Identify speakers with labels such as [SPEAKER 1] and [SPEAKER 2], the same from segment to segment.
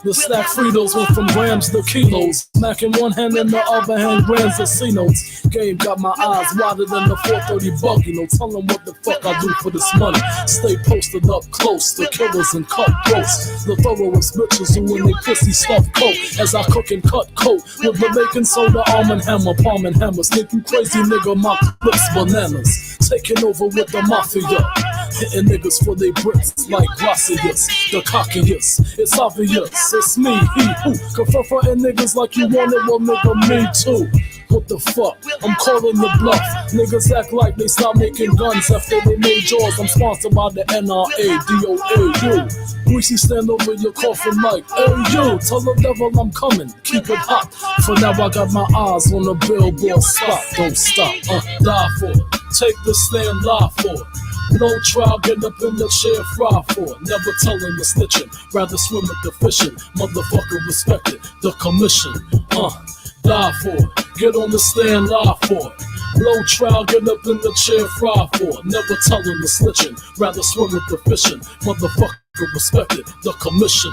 [SPEAKER 1] The stack Fritos went from grams to kilos. Mac in one hand and the other hand grams of C-notes. Game got my eyes wider than the 430 buggy. No telling what the fuck I do for this money. Stay posted up close to killers and cutthroats. The thoroughest bitches who in they pussy stuff coat. As I cook and cut coat with the baking soda, almond hammer, palm and hammers. Think you crazy nigga, my clips bananas. Taking over with the mafia. Hitting niggas for they bricks like Gracias, the cockiest. It's obvious, it's me, he, who confirm frontin' niggas like you want it, well nigga, me too. What the fuck? I'm calling the bluff. Niggas act like they stopped making guns after they made yours. I'm sponsored by the NRA, DOAU. Greasy, stand over your coffin mic. Hey you, tell the devil I'm coming. Keep it hot. For now I got my eyes on the billboard spot. Don't stop, die for it. Take the stand, lie for it. No trial, get up in the chair, fry for it. Never telling the snitching, rather swim with the fishing. Motherfucker respect it, the commission, die for it. Get on the stand, lie for it. No trial, get up in the chair, fry for it. Never telling the snitching, rather swim with the fishing. Motherfucker respect it, the commission.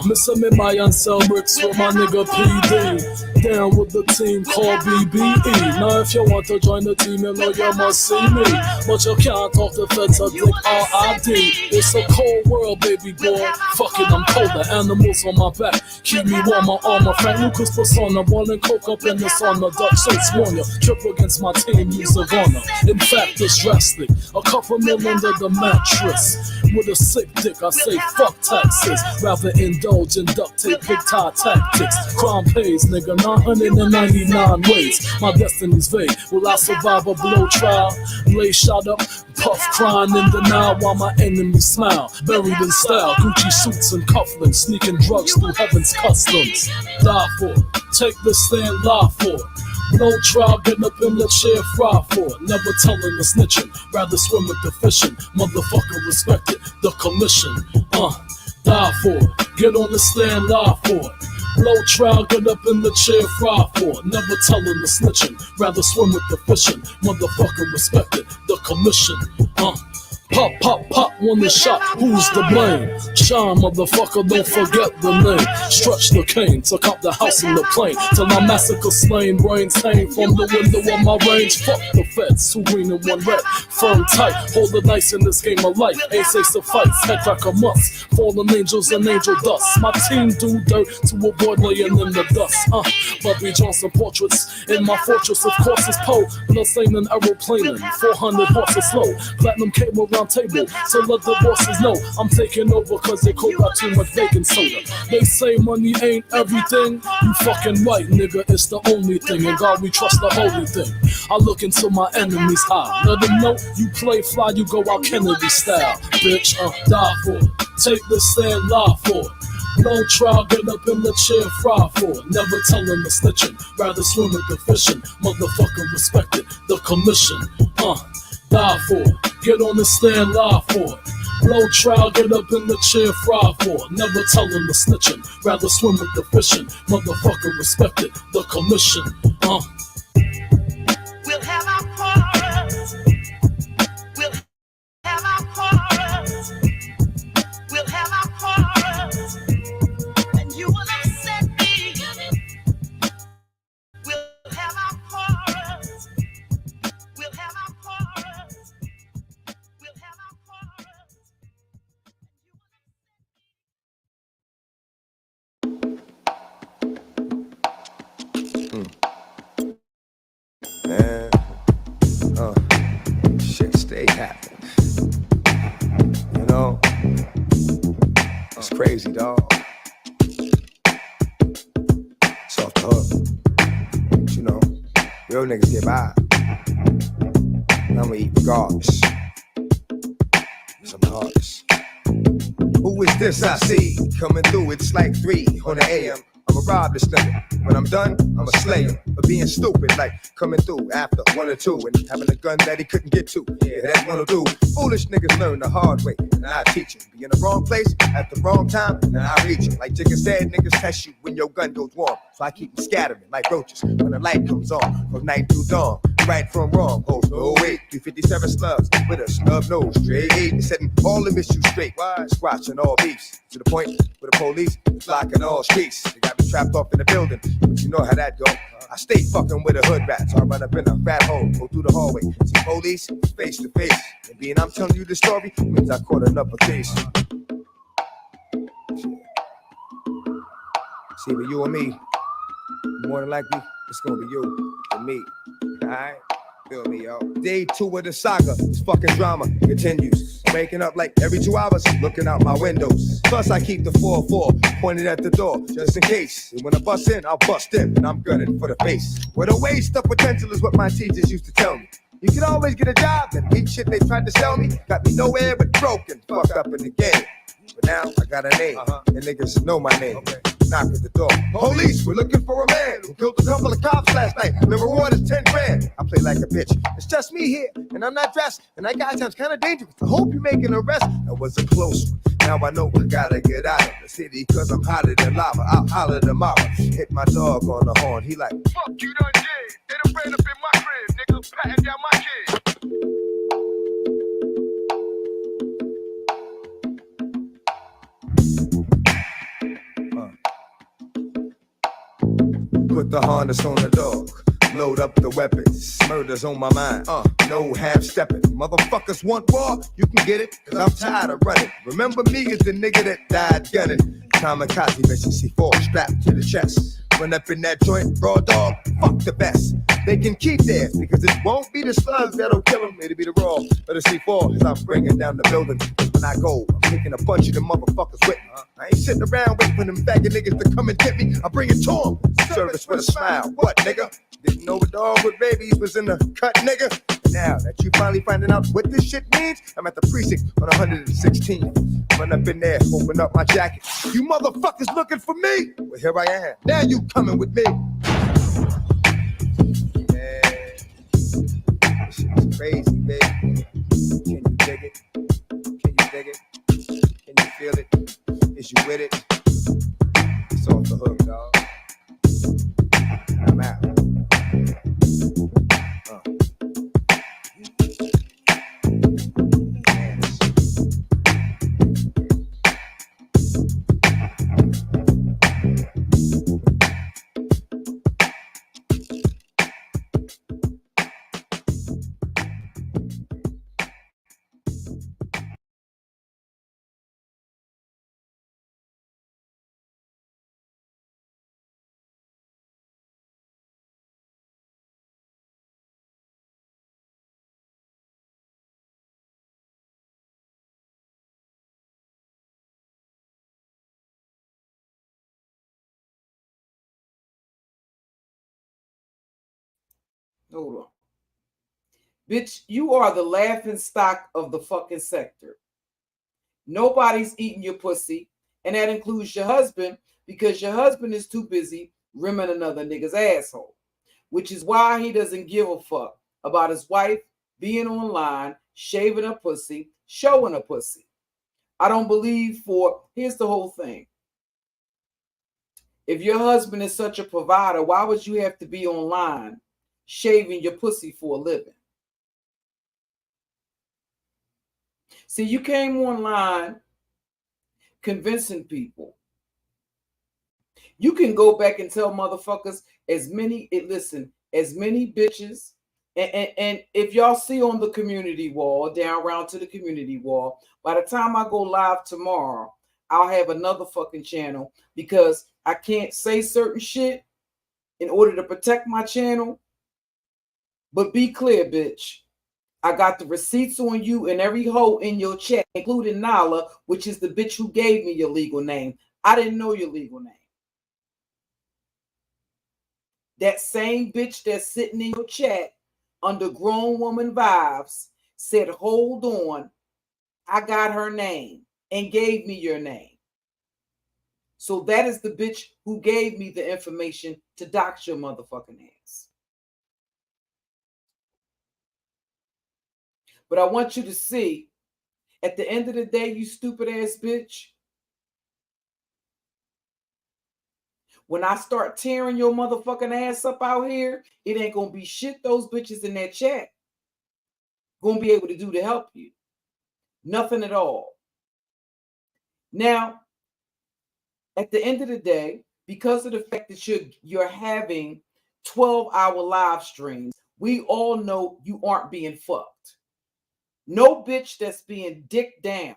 [SPEAKER 1] Missing me my unsell bricks for my nigga PD. Down with the team called BBE. Now if you want to join the team, you know you must see me. But you can't talk to feds or dick RID. It's a cold world, baby boy. Fuck it, I'm colder. Animals on my back, keep me warm. My armor, Frank Lucas persona. Boiling coke up in the sauna. Dutch Saints warn ya. Trip against my team, use of honor. In fact, it's drastic. A couple mil under the mattress. With a sick dick, I say fuck taxes. Rather indulge in duct tape, pig tie tactics. Crime pays, nigga, 999 ways. My destiny's vague. Will I survive a blow trial? Lay shot up, puff crying in denial while my enemies smile. Buried in style, Gucci suits and cufflinks. Sneaking drugs through heaven's customs. Die for it. Take the stand, lie for it. No trial, get up in the chair, fry for it. Never telling the snitching, rather swim with the fishing. Motherfucker respect it, the commission, die for it. Get on the stand, lie for it. No trial, get up in the chair, fry for it. Never telling the snitching, rather swim with the fishing. Motherfucker respect it, the commission, Pop, pop, pop, when the shot, who's to blame? Shine, motherfucker, don't forget the name. Stretch the cane, took out the house in the plane. Till I massacre slain, brains hang from the window of my range. Fuck the feds, 2 green and 1 red. Firm tight, hold the dice in this game of life. Ain't safe to fight, head crack a must. Fallen angels and angel dust. My team do dirt to avoid laying in the dust. Bobby Johnson portraits in my fortress, of course it's Poe. Bloodstained and aeroplaning, 400 horses slow. Platinum cable round table, so let the bosses know I'm taking over cause they cold got too much baking soda. They say money ain't everything, you fucking right nigga, it's the only thing. In God we trust, the holy thing. I look into my enemy's eye, let them know you play fly, you go out Kennedy style. Bitch, die for it, take the stand, lie for it. No trial, get up in the chair, fry for it. Never telling the snitching, rather swim with the fishing. Motherfucker respect it, the commission, die for it. Get on the stand, lie for it. No trial, get up in the chair, fry for it. Never telling the snitching, rather swim with the fishing. Motherfucker respect it, the commission,
[SPEAKER 2] We'll have our parts. We'll have our parts. We'll have our parts. And you will accept me. We'll have our parts. We'll have our parts. We'll have our parts.
[SPEAKER 3] Man, shit stay happening. You know, it's crazy, dog. It's off the hook. But you know, real niggas get by. I'ma eat regardless. Some artists. Who is this I see coming through? It's like 3 on the AM. I'ma rob this nigga. When I'm done, I'ma slay him for being stupid, like coming through after 1 or 2 and having a gun that he couldn't get to. Yeah, that's one or 2. Foolish niggas learn the hard way, and I teach them. Be in the wrong place at the wrong time, and I reach them. Like Jigga said, niggas test you when your gun goes warm. So I keep them scattering like roaches when the light comes on from night through dawn. right from wrong. Oh, no wait, 357 slugs with a snub nose, straight eight, setting all the issues straight. Squashing all beefs to the point where the police blocking all streets. They got me trapped off in the building, but you know how that go. I stay fucking with a hood rat, so I run up in a fat hole, go through the hallway, see police face to face. And being I'm telling you this story means I caught another case. See, but you and me, more than likely, it's gonna be you and me. Alright? Feel me, yo. Day 2 of the saga, this fucking drama continues. Waking up like every 2 hours, looking out my windows. Plus, I keep the 4-4 pointed at the door, just in case. And when I bust in, I'll bust in, and I'm gunning for the face. Where the waste of potential is what my teachers used to tell me. You can always get a job, and eat shit they tried to sell me. Got me nowhere but broken, fucked up in the game. But now I got a name, and niggas know my name. Knock at the door. Police, we're looking for a man who killed a couple of cops last night. Number 1 is 10 grand. I play like a bitch. It's just me here, and I'm not dressed. And that guy sounds kind of dangerous. I hope you make an arrest. That was a close one. Now I know I gotta get out of the city, cause I'm hotter than lava. I'll holler tomorrow. Hit my dog on the horn. He like, fuck you done did. They done ran up in my crib, nigga, patting down my kid. Put the harness on the dog, load up the weapons, murder's on my mind, no half-stepping. Motherfuckers want war, you can get it, cause I'm tired of running. Remember me as the nigga that died gunning. Kamikaze mission C4 strapped to the chest. Run up in that joint, raw dog, fuck the best. They can keep theirs, because it won't be the slugs that'll kill them. It'll be the raw, or the C4 as I'm bringing down the building. Cause when I go, I'm taking a bunch of them motherfuckers with me. I ain't sitting around waiting for them faggot niggas to come and get me. I bring it to them, service with a smile. What, nigga? Didn't know a dog with babies was in the cut, nigga. And now that you finally finding out what this shit means, I'm at the precinct on 116. Run up in there, open up my jacket. You motherfuckers looking for me? Well, here I am. Now you coming with me. This shit is crazy, baby. Can you dig it? Can you dig it? Can you feel it? Is you with it? It's off the hook, dog. I'm out.
[SPEAKER 4] Hold on. Bitch, you are the laughing stock of the fucking sector. Nobody's eating your pussy, and that includes your husband, because your husband is too busy rimming another nigga's asshole, which is why he doesn't give a fuck about his wife being online, shaving a pussy, showing a pussy. I don't believe here's the whole thing. If your husband is such a provider, why would you have to be online shaving your pussy for a living? See, you came online convincing people. You can go back and tell motherfuckers as many bitches. And if y'all see on the community wall, down around to the community wall, by the time I go live tomorrow, I'll have another fucking channel, because I can't say certain shit in order to protect my channel. But be clear, bitch. I got the receipts on you and every hoe in your chat, including Nala, which is the bitch who gave me your legal name. I didn't know your legal name. That same bitch that's sitting in your chat under Grown Woman Vibes said, hold on, I got her name, and gave me your name. So that is the bitch who gave me the information to dox your motherfucking ass. But I want you to see, at the end of the day, you stupid ass bitch, When I start tearing your motherfucking ass up out here, it ain't gonna be shit those bitches in that chat gonna be able to do to help you. Nothing at all. Now, at the end of the day, because of the fact that you're having 12-hour live streams, we all know you aren't being fucked. No bitch that's being dicked down.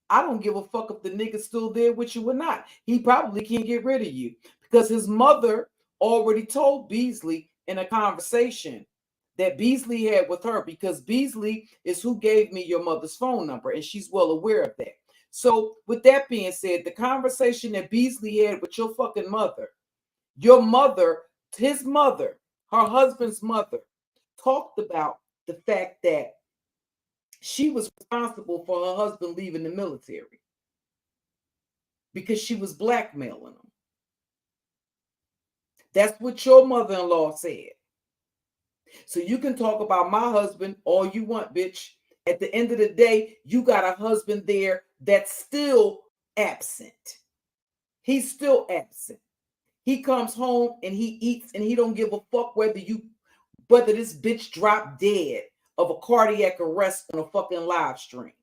[SPEAKER 4] I don't give a fuck if the nigga's still there with you or not. He probably can't get rid of you because his mother already told Beasley in a conversation that Beasley had with her, because Beasley is who gave me your mother's phone number, and she's well aware of that. So with that being said, the conversation that Beasley had with your fucking mother, your mother, his mother, her husband's mother, talked about the fact that she was responsible for her husband leaving the military because she was blackmailing him. That's what your mother-in-law said. So you can talk about my husband all you want, bitch. At the end of the day, you got a husband there that's still absent. He's still absent. He comes home and he eats and he don't give a fuck whether this bitch dropped dead of a cardiac arrest on a fucking live stream.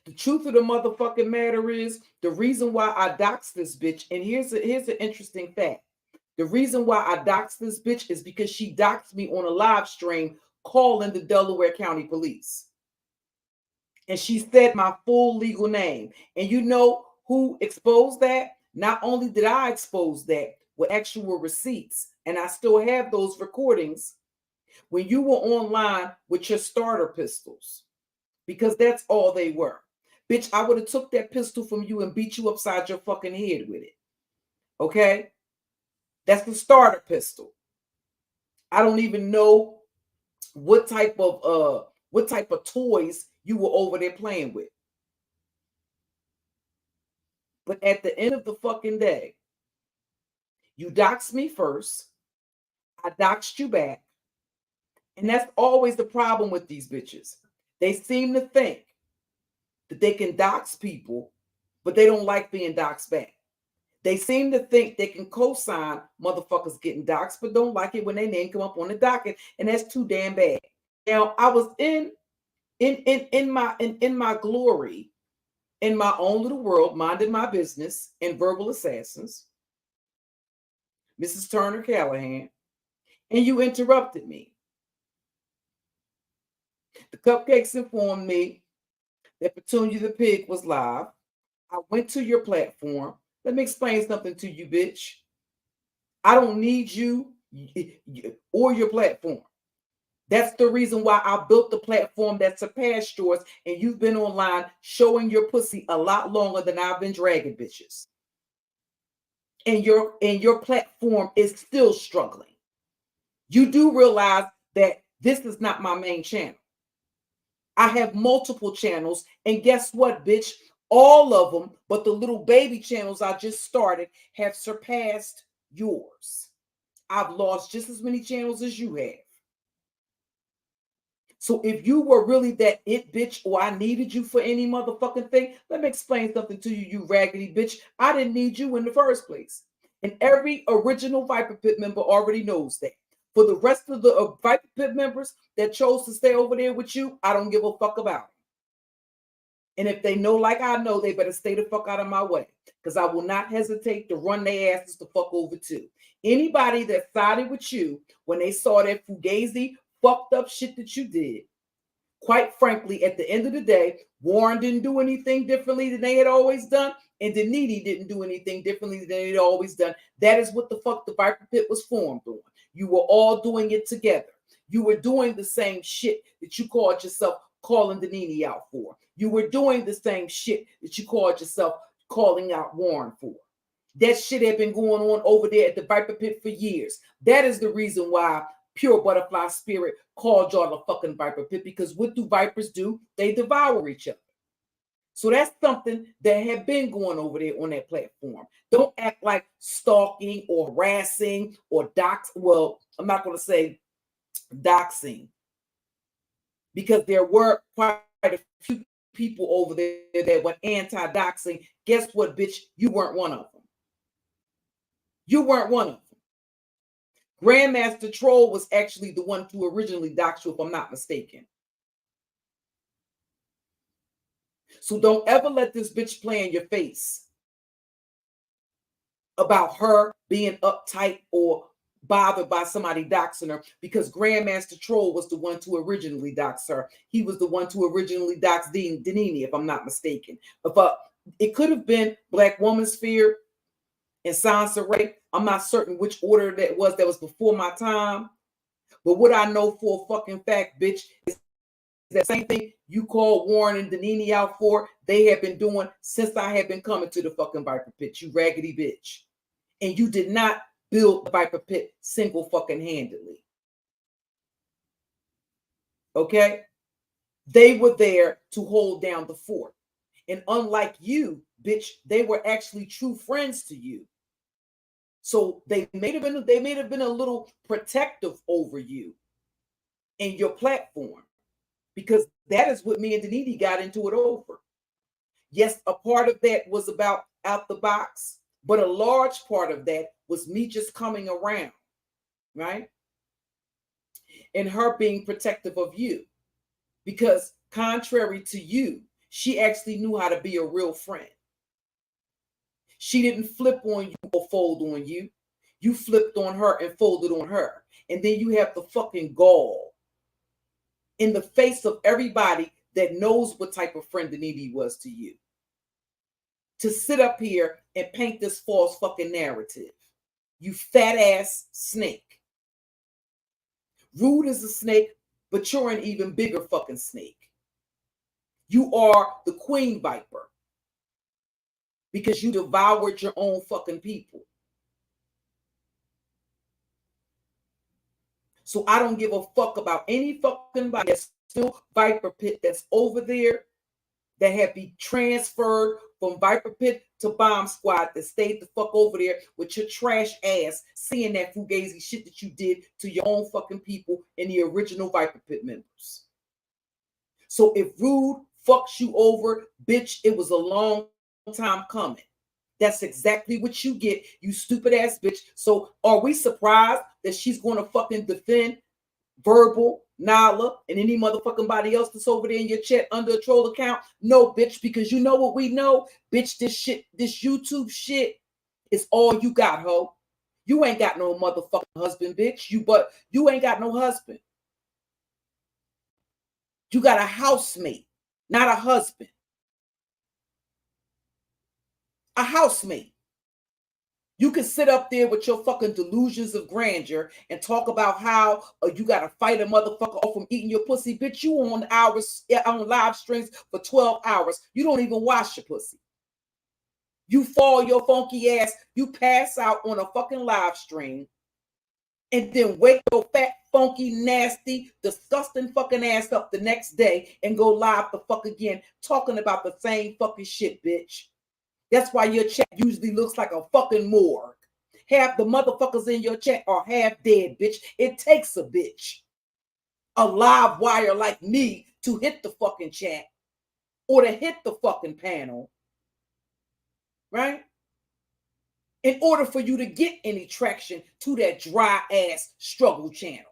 [SPEAKER 4] The truth of the motherfucking matter is, the reason why I doxed this bitch, and here's an interesting fact. The reason why I doxed this bitch is because she doxed me on a live stream calling the Delaware County Police. And she said my full legal name. And you know who exposed that? Not only did I expose that with actual receipts, and I still have those recordings when you were online with your starter pistols, because that's all they were. Bitch, I would have took that pistol from you and beat you upside your fucking head with it. Okay? That's the starter pistol. I don't even know what type of toys you were over there playing with. But at the end of the fucking day, you doxed me first. I doxed you back. And that's always the problem with these bitches. They seem to think that they can dox people, but they don't like being doxed back. They seem to think they can co-sign motherfuckers getting doxed, but don't like it when their name come up on the docket, and that's too damn bad. Now, I was in my glory, in my own little world, minding my business, and Verbal Assassins, Mrs. Turner Callahan, and you interrupted me. The Cupcakes informed me that Petunia the Pig was live. I went to your platform. Let me explain something to you, bitch. I don't need you or your platform. That's the reason why I built the platform that surpassed yours, and you've been online showing your pussy a lot longer than I've been dragging bitches. And your platform is still struggling. You do realize that this is not my main channel. I have multiple channels, and guess what, bitch? All of them, but the little baby channels I just started, have surpassed yours. I've lost just as many channels as you have. So if you were really that it bitch, or I needed you for any motherfucking thing, let me explain something to you, you raggedy bitch. I didn't need you in the first place. And every original Viper Pit member already knows that. For the rest of the Viper Pit members that chose to stay over there with you, I don't give a fuck about it. And if they know like I know, they better stay the fuck out of my way, because I will not hesitate to run their asses the fuck over too. Anybody that sided with you when they saw that fugazi fucked up shit that you did, quite frankly, at the end of the day, Warren didn't do anything differently than they had always done, and Daniti didn't do anything differently than they had always done. That is what the fuck the Viper Pit was formed on. You were all doing it together. You were doing the same shit that you called yourself calling Danini out for. You were doing the same shit that you called yourself calling out Warren for. That shit had been going on over there at the Viper Pit for years. That is the reason why Pure Butterfly Spirit called y'all the fucking Viper Pit, because what do vipers do? They devour each other. So that's something that had been going over there on that platform. Don't act like stalking or harassing or well, I'm not going to say doxing, because there were quite a few people over there that were anti-doxing. Guess what, bitch? You weren't one of them. You weren't one of them. Grandmaster Troll was actually the one to originally dox you, if I'm not mistaken. So don't ever let this bitch play in your face about her being uptight or bothered by somebody doxing her, because Grandmaster Troll was the one to originally dox her. He was the one to originally dox Denini, if I'm not mistaken. But it could have been Black Woman Sphere and Sansa Ray. I'm not certain which order that was before my time. But what I know for a fucking fact, bitch, is that same thing you called Warren and Denini out for, they have been doing since I have been coming to the fucking Viper Pit, you raggedy bitch. And you did not build the Viper Pit single fucking handedly. Okay? They were there to hold down the fort. And unlike you, bitch, they were actually true friends to you. So they may have been a little protective over you and your platform, because that is what me and Denini got into it over. Yes, a part of that was about out the box, but a large part of that was me just coming around, right? And her being protective of you, because contrary to you, she actually knew how to be a real friend. She didn't flip on you or fold on you. You flipped on her and folded on her. And then you have the fucking gall in the face of everybody that knows what type of friend Denini was to you, to sit up here and paint this false fucking narrative. You fat ass snake. Rude is a snake, but you're an even bigger fucking snake. You are the queen viper, because you devoured your own fucking people. So I don't give a fuck about any fucking body that's still Viper Pit that's over there, that have been transferred from Viper Pit to Bomb Squad, that stayed the fuck over there with your trash ass, seeing that fugazi shit that you did to your own fucking people and the original Viper Pit members. So if Rude fucks you over, bitch, it was a long time coming. That's exactly what you get, you stupid ass bitch. So are we surprised that she's going to fucking defend Verbal, Nala, and any motherfucking body else that's over there in your chat under a troll account? No, bitch, because you know what we know? Bitch, this shit, this YouTube shit is all you got, ho. You ain't got no motherfucking husband, bitch. You ain't got no husband. You got a housemate, not a husband. A housemate. You can sit up there with your fucking delusions of grandeur and talk about how you got to fight a motherfucker off from eating your pussy. Bitch, you on live streams for 12 hours. You don't even wash your pussy. You fall your funky ass. You pass out on a fucking live stream and then wake your fat, funky, nasty, disgusting fucking ass up the next day and go live the fuck again talking about the same fucking shit, bitch. That's why your chat usually looks like a fucking morgue. Half the motherfuckers in your chat are half dead, bitch. It takes a bitch, a live wire like me, to hit the fucking chat or to hit the fucking panel, right? In order for you to get any traction to that dry ass struggle channel.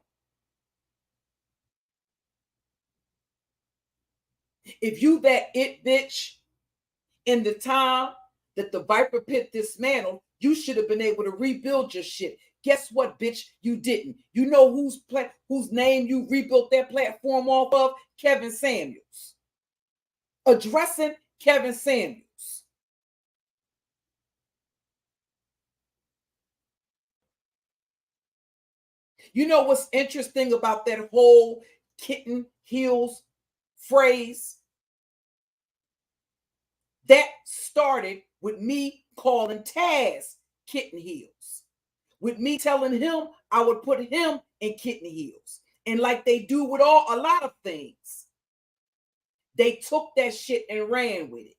[SPEAKER 4] If you that it bitch in the time that the Viper Pit dismantled, you should have been able to rebuild your shit. Guess what, bitch? You didn't. You know whose name you rebuilt that platform off of? Kevin Samuels. Addressing Kevin Samuels. You know what's interesting about that whole kitten heels phrase? That started with me calling Taz kitten heels. With me telling him I would put him in kitten heels. And like they do with a lot of things, they took that shit and ran with it.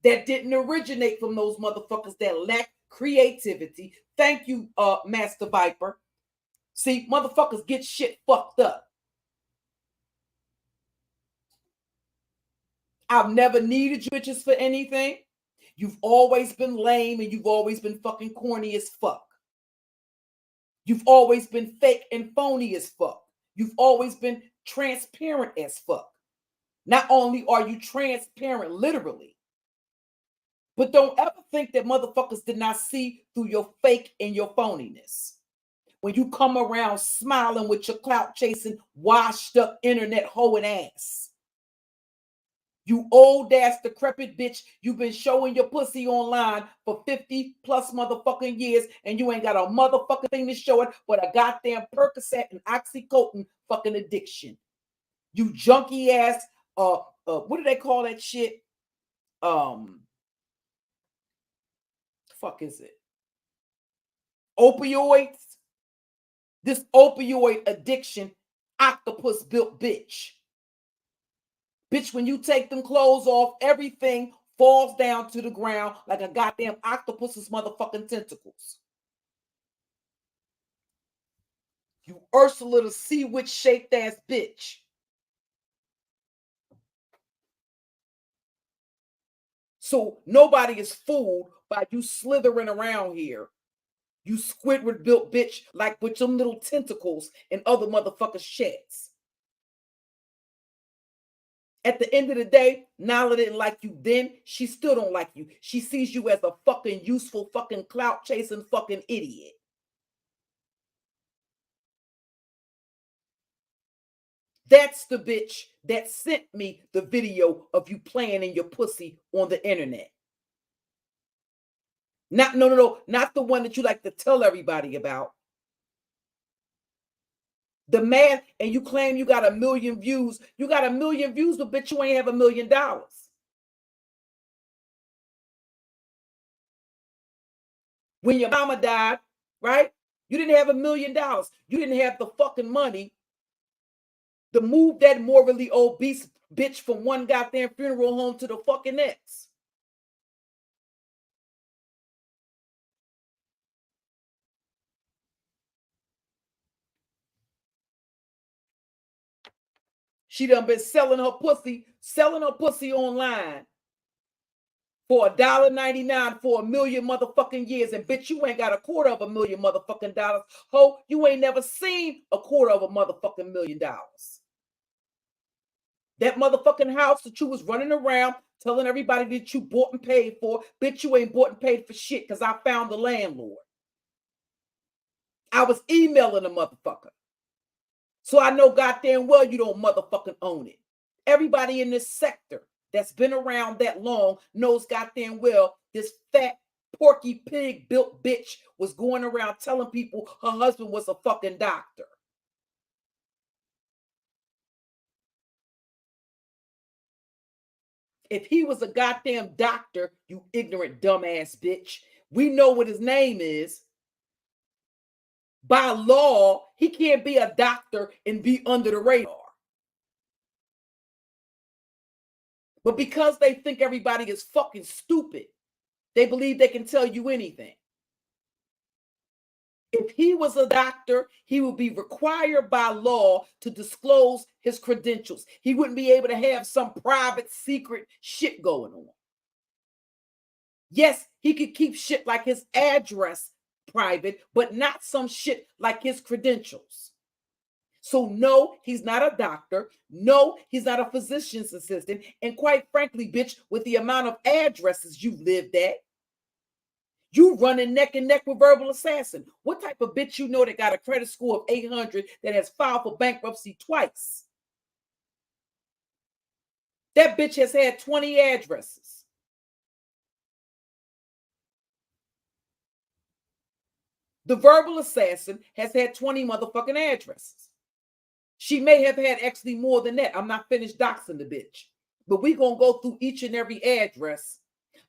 [SPEAKER 4] That didn't originate from those motherfuckers that lack creativity. Thank you, Master Viper. See, motherfuckers get shit fucked up. I've never needed you bitches for anything. You've always been lame and you've always been fucking corny as fuck. You've always been fake and phony as fuck. You've always been transparent as fuck. Not only are you transparent literally, but don't ever think that motherfuckers did not see through your fake and your phoniness. When you come around smiling with your clout chasing, washed up internet hoeing ass. You old ass decrepit bitch, you've been showing your pussy online for 50 plus motherfucking years and you ain't got a motherfucking thing to show it but a goddamn Percocet and Oxycontin fucking addiction. You junky ass, what do they call that shit? Fuck is it? Opioids? This opioid addiction, octopus built bitch. Bitch, when you take them clothes off, everything falls down to the ground like a goddamn octopus's motherfucking tentacles. You Ursula the Sea Witch shaped ass bitch. So nobody is fooled by you slithering around here. You Squidward built bitch like with them little tentacles and other motherfuckers' sheds. At the end of the day, Nala didn't like you then. She still don't like you. She sees you as a fucking useful fucking clout chasing fucking idiot. That's the bitch that sent me the video of you playing in your pussy on the internet. Not the one that you like to tell everybody about. The man, and you claim you got 1 million views. You got 1 million views, but bitch, you ain't have $1 million. When your mama died, right? You didn't have $1 million. You didn't have the fucking money to move that morally obese bitch from one goddamn funeral home to the fucking next. She done been selling her pussy online for $1.99 for 1 million motherfucking years. And bitch, you ain't got $250,000 motherfucking dollars. Ho, you ain't never seen $250,000 motherfucking million. That motherfucking house that you was running around telling everybody that you bought and paid for, bitch, you ain't bought and paid for shit because I found the landlord. I was emailing the motherfucker. So I know goddamn well you don't motherfucking own it. Everybody in this sector that's been around that long knows goddamn well this fat, porky pig built bitch was going around telling people her husband was a fucking doctor. If he was a goddamn doctor, you ignorant dumbass bitch, we know what his name is. By law, he can't be a doctor and be under the radar. But because they think everybody is fucking stupid, they believe they can tell you anything. If he was a doctor, he would be required by law to disclose his credentials. He wouldn't be able to have some private secret shit going on. Yes, he could keep shit like his address private, but not some shit like his credentials. So no, he's not a doctor. No, he's not a physician's assistant. And quite frankly, bitch, with the amount of addresses you've lived at, you running neck and neck with Verbal Assassin. What type of bitch you know that got a credit score of 800 that has filed for bankruptcy twice? That bitch has had 20 addresses. The Verbal Assassin has had 20 motherfucking addresses. She may have had actually more than that. I'm not finished doxing the bitch. But we're going to go through each and every address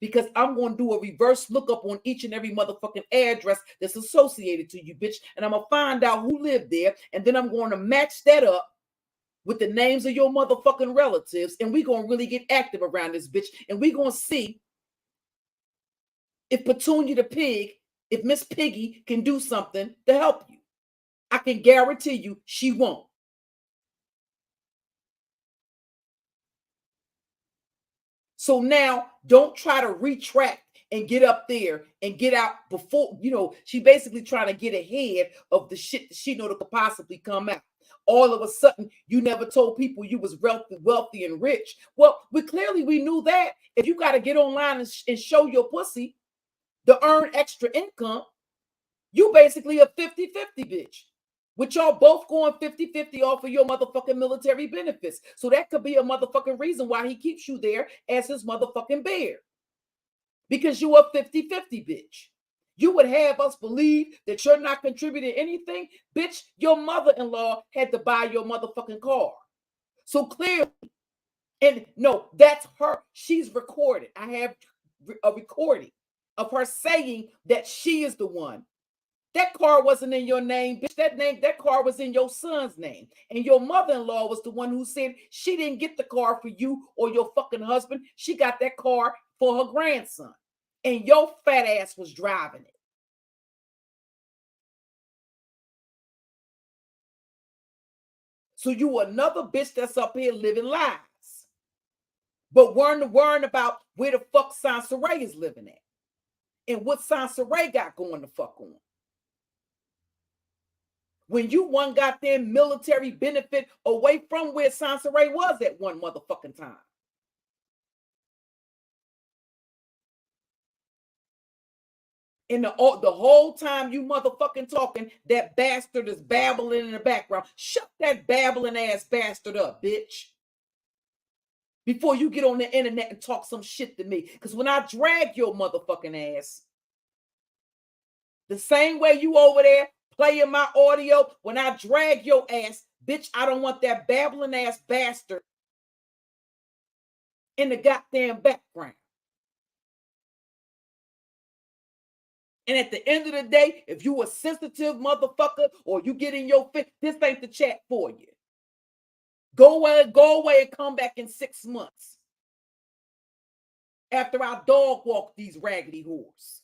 [SPEAKER 4] because I'm going to do a reverse lookup on each and every motherfucking address that's associated to you, bitch. And I'm going to find out who lived there. And then I'm going to match that up with the names of your motherfucking relatives. And we're going to really get active around this bitch. And we're going to see if Petunia the pig, if Miss Piggy can do something to help you. I can guarantee you she won't. So now don't try to retract and get up there and get out before, she basically trying to get ahead of the shit that she know that could possibly come out. All of a sudden, you never told people you was wealthy and rich. Well, we knew that. If you got to get online and show your pussy to earn extra income, you basically a 50-50 bitch. With y'all both going 50-50 off of your motherfucking military benefits. So that could be a motherfucking reason why he keeps you there as his motherfucking bear. Because you a 50-50 bitch. You would have us believe that you're not contributing anything. Bitch, your mother-in-law had to buy your motherfucking car. So clearly, and no, that's her. She's recorded. I have a recording of her saying that she is the one. That car wasn't in your name, bitch. That car was in your son's name. And your mother-in-law was the one who said she didn't get the car for you or your fucking husband. She got that car for her grandson. And your fat ass was driving it. So you another bitch that's up here living lies. But worrying about where the fuck Sansaray is living at. And what Sansaray got going the fuck on. When you one goddamn military benefit away from where Sansaray was at one motherfucking time. And the whole time you motherfucking talking, that bastard is babbling in the background. Shut that babbling ass bastard up, bitch. Before you get on the internet and talk some shit to me. Because when I drag your motherfucking ass, the same way you over there playing my audio, when I drag your ass, bitch, I don't want that babbling ass bastard in the goddamn background. And at the end of the day, if you a sensitive motherfucker or you get in your fit, this ain't the chat for you. Go away and come back in 6 months. After I dog walk these raggedy whores.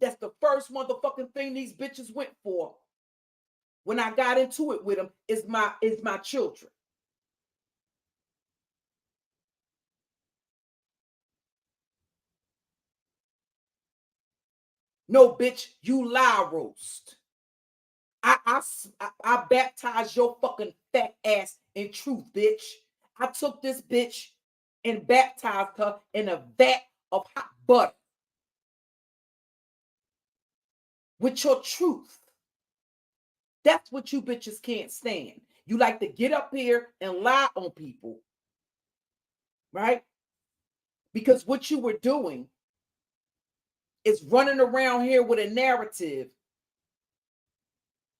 [SPEAKER 4] That's the first motherfucking thing these bitches went for when I got into it with them is my children. No, bitch, you lie roast. I baptized your fucking fat ass in truth, bitch. I took this bitch and baptized her in a vat of hot butter. With your truth. That's what you bitches can't stand. You like to get up here and lie on people. Right? Because what you were doing is running around here with a narrative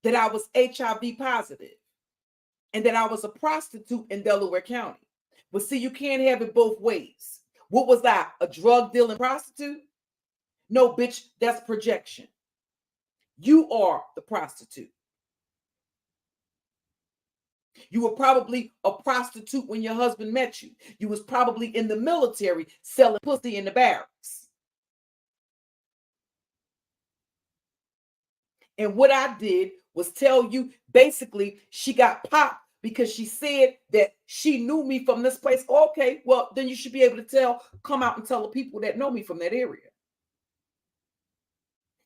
[SPEAKER 4] that I was HIV positive and that I was a prostitute in Delaware County. But see, you can't have it both ways. What was I, a drug dealing prostitute? No, bitch, that's projection. You are the prostitute. You were probably a prostitute when your husband met you. You was probably in the military selling pussy in the barracks. And what I did was tell you, basically, she got popped because she said that she knew me from this place. Okay, well, then you should be able to come out and tell the people that know me from that area.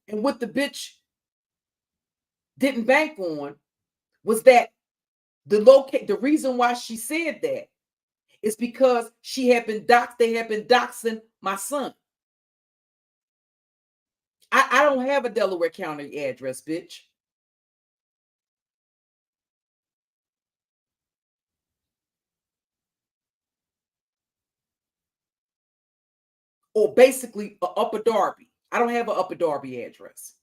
[SPEAKER 4] And what the bitch didn't bank on was that the reason why she said that is because they had been doxing my son. I don't have a Delaware County address, bitch. Or basically a Upper Darby. I don't have an Upper Darby address.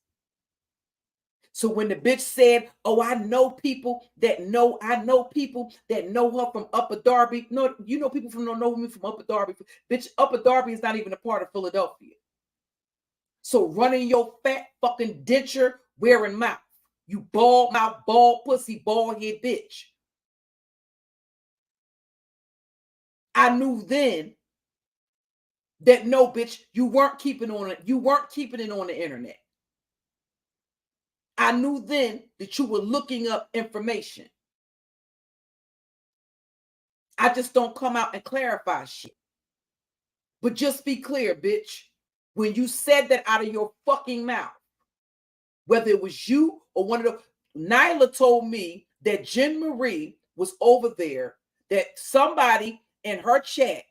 [SPEAKER 4] So when the bitch said, oh, I know people that know her from Upper Darby. No, you know people from don't know me from Upper Darby. Bitch, Upper Darby is not even a part of Philadelphia. So running your fat fucking denture wearing mouth. You bald mouth, bald pussy, bald head bitch. I knew then that no, bitch, you weren't keeping it on the internet. I knew then that you were looking up information. I just don't come out and clarify shit. But just be clear, bitch. When you said that out of your fucking mouth, whether it was you or one of the, Nyla told me that Jen Marie was over there, that somebody in her chat,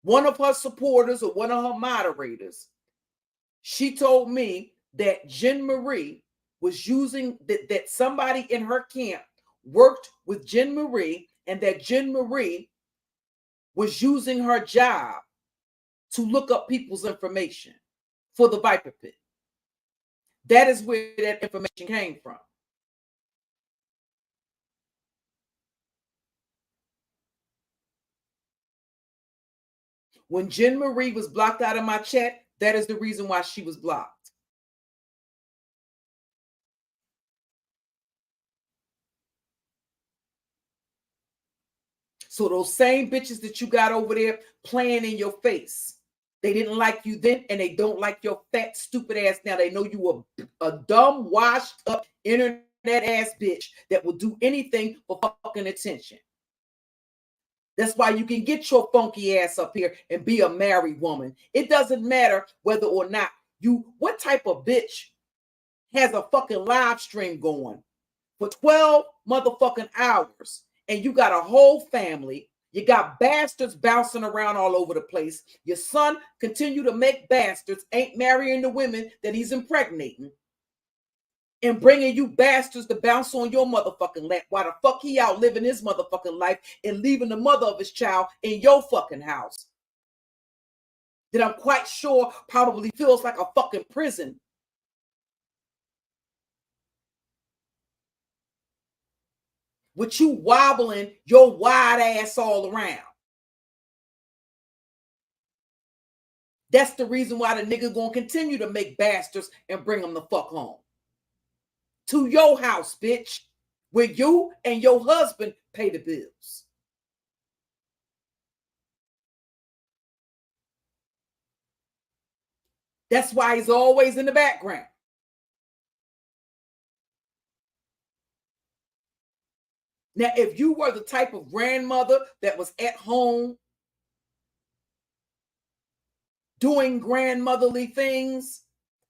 [SPEAKER 4] one of her supporters or one of her moderators, she told me that Jen Marie was using, that somebody in her camp worked with Jen Marie, and that Jen Marie was using her job to look up people's information for the Viper Pit. That is where that information came from. When Jen Marie was blocked out of my chat, that is the reason why she was blocked. So those same bitches that you got over there playing in your face, they didn't like you then, and they don't like your fat, stupid ass now. They know you a dumb, washed up, internet ass bitch that will do anything for fucking attention. That's why you can get your funky ass up here and be a married woman. It doesn't matter whether or not what type of bitch has a fucking live stream going for 12 motherfucking hours, and you got a whole family. You got bastards bouncing around all over the place. Your son continue to make bastards, ain't marrying the women that he's impregnating, and bringing you bastards to bounce on your motherfucking lap. Why the fuck he out living his motherfucking life and leaving the mother of his child in your fucking house? That I'm quite sure probably feels like a fucking prison. With you wobbling your wide ass all around. That's the reason why the nigga gonna continue to make bastards and bring them the fuck home. To your house, bitch, where you and your husband pay the bills. That's why he's always in the background. Now, if you were the type of grandmother that was at home doing grandmotherly things,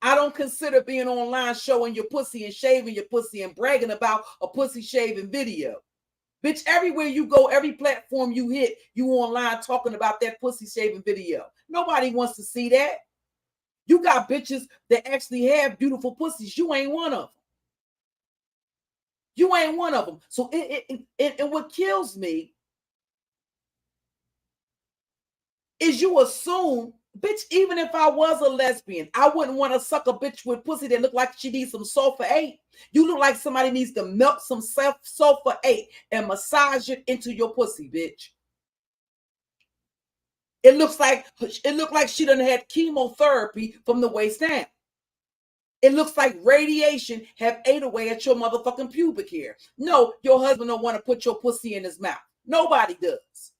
[SPEAKER 4] I don't consider being online showing your pussy and shaving your pussy and bragging about a pussy shaving video. Bitch, everywhere you go, every platform you hit, you online talking about that pussy shaving video. Nobody wants to see that. You got bitches that actually have beautiful pussies. You ain't one of them. You ain't one of them. So and what kills me is you assume, bitch, even if I was a lesbian, I wouldn't want to suck a bitch with pussy that look like she needs some sulfur 8. You look like somebody needs to melt some sulfur 8 and massage it into your pussy, bitch. It looks like she done had chemotherapy from the waist down. It looks like radiation have ate away at your motherfucking pubic hair. No, your husband don't want to put your pussy in his mouth. Nobody does.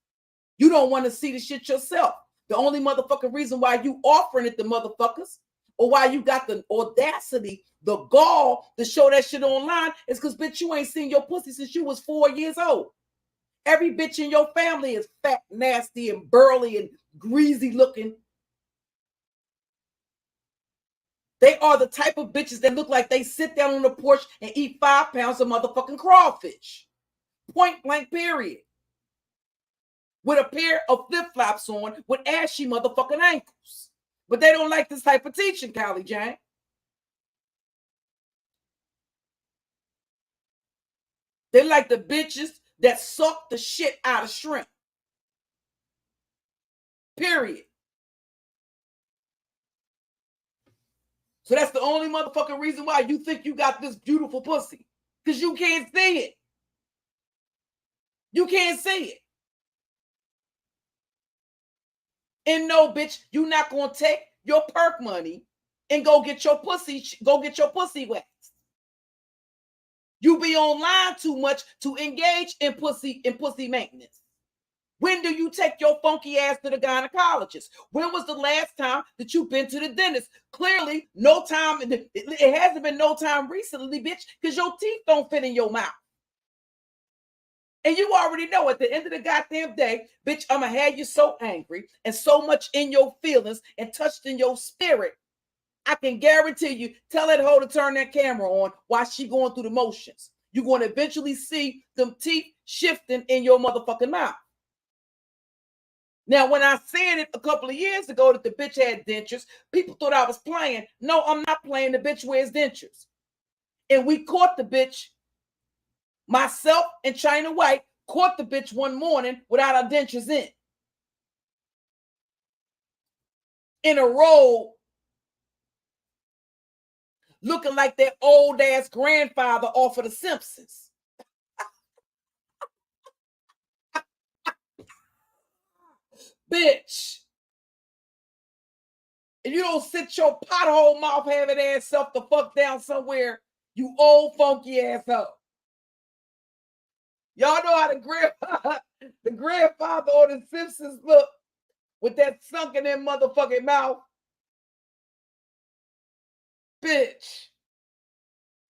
[SPEAKER 4] You don't want to see the shit yourself. The only motherfucking reason why you offering it to motherfuckers, or why you got the audacity, the gall to show that shit online is because, bitch, you ain't seen your pussy since you was 4 years old. Every bitch in your family is fat, nasty, and burly and greasy looking. They are the type of bitches that look like they sit down on the porch and eat 5 pounds of motherfucking crawfish. Point blank, period. With a pair of flip-flops on with ashy motherfucking ankles. But they don't like this type of teaching, Kylie Jane. They like the bitches that suck the shit out of shrimp. Period. So that's the only motherfucking reason why you think you got this beautiful pussy. Because you can't see it. You can't see it. And no, bitch, you not gonna take your perk money and go get your pussy waxed. You be online too much to engage in pussy maintenance. When do you take your funky ass to the gynecologist? When was the last time that you've been to the dentist? Clearly, no time. It hasn't been no time recently, bitch, because your teeth don't fit in your mouth. And you already know at the end of the goddamn day, bitch, I'ma have you so angry and so much in your feelings and touched in your spirit. I can guarantee you, tell that hoe to turn that camera on while she going through the motions. You're going to eventually see them teeth shifting in your motherfucking mouth. Now, when I said it a couple of years ago that the bitch had dentures, people thought I was playing. No, I'm not playing. The bitch wears dentures. And we caught the bitch. Myself and China White caught the bitch one morning without our dentures in a row, looking like that old ass grandfather off of The Simpsons. Bitch. If you don't sit your pothole mouth having ass self the fuck down somewhere, you old funky asshole. Y'all know how the grandfather on The Simpsons look with that sunk in their motherfucking mouth. Bitch.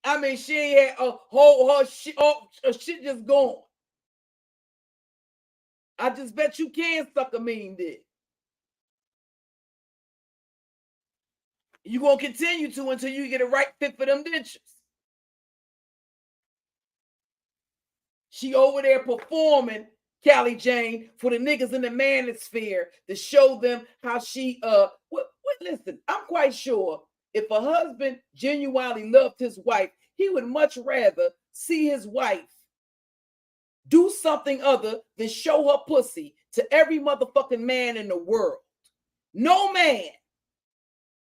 [SPEAKER 4] I mean, she ain't had a whole her shit just gone. I just bet you can suck a mean dick. You're going to continue to until you get a right fit for them dentures. She over there performing, Callie Jane, for the niggas in the manosphere to show them how she, listen, I'm quite sure if a husband genuinely loved his wife, he would much rather see his wife do something other than show her pussy to every motherfucking man in the world. No man,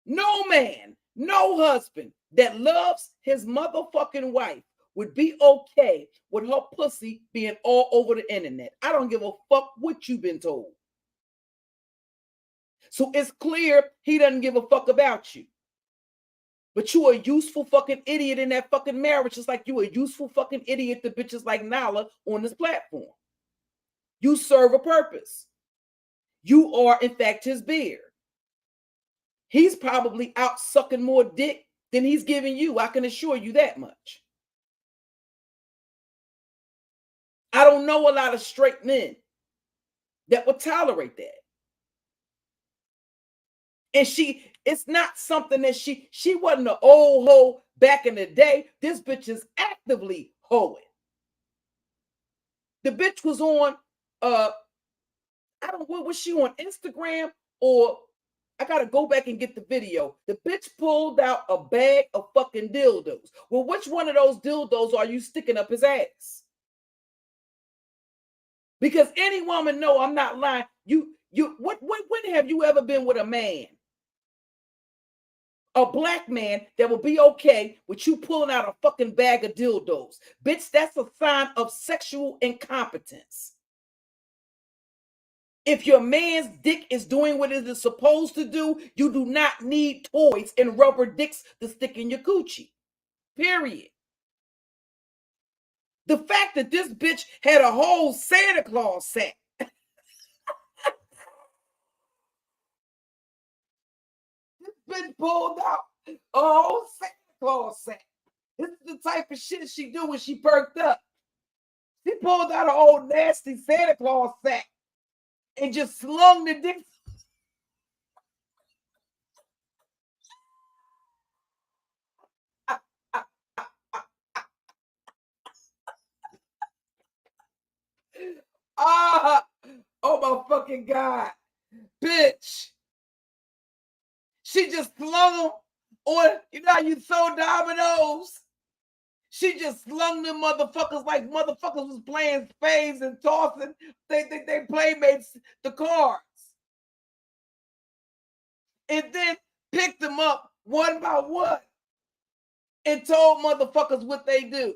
[SPEAKER 4] no husband that loves his motherfucking wife would be okay with her pussy being all over the internet. I don't give a fuck what you've been told. So it's clear he doesn't give a fuck about you. But you a useful fucking idiot in that fucking marriage, just like you a useful fucking idiot to bitches like Nala on this platform. You serve a purpose. You are, in fact, his beard. He's probably out sucking more dick than he's giving you. I can assure you that much. I don't know a lot of straight men that would tolerate that. And it's not something that she wasn't an old hoe back in the day. This bitch is actively hoeing. The bitch was on, what was she on Instagram? Or I gotta go back and get the video. The bitch pulled out a bag of fucking dildos. Well, which one of those dildos are you sticking up his ass? Because any woman know I'm not lying. When have you ever been with a man? A black man that will be okay with you pulling out a fucking bag of dildos. Bitch, that's a sign of sexual incompetence. If your man's dick is doing what it is supposed to do, you do not need toys and rubber dicks to stick in your coochie. Period. The fact that this bitch had a whole Santa Claus set. This bitch pulled out a whole Santa Claus set. This is the type of shit she do when she perked up. She pulled out an old nasty Santa Claus sack and just slung the dick. Oh my fucking God. Bitch. She just slung them on, you know how you throw dominoes? She just slung them motherfuckers like motherfuckers was playing spades and tossing. They playmates the cards. And then picked them up one by one and told motherfuckers what they do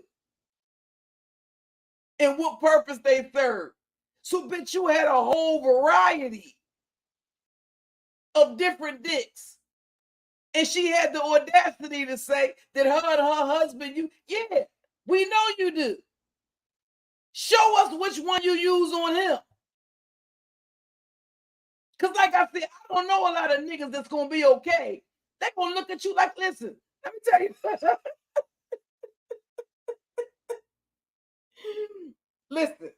[SPEAKER 4] and what purpose they serve. So, bitch, you had a whole variety of different dicks. And she had the audacity to say that her and her husband, we know you do. Show us which one you use on him. Because like I said, I don't know a lot of niggas that's going to be okay. They're going to look at you like, listen, let me tell you. Listen,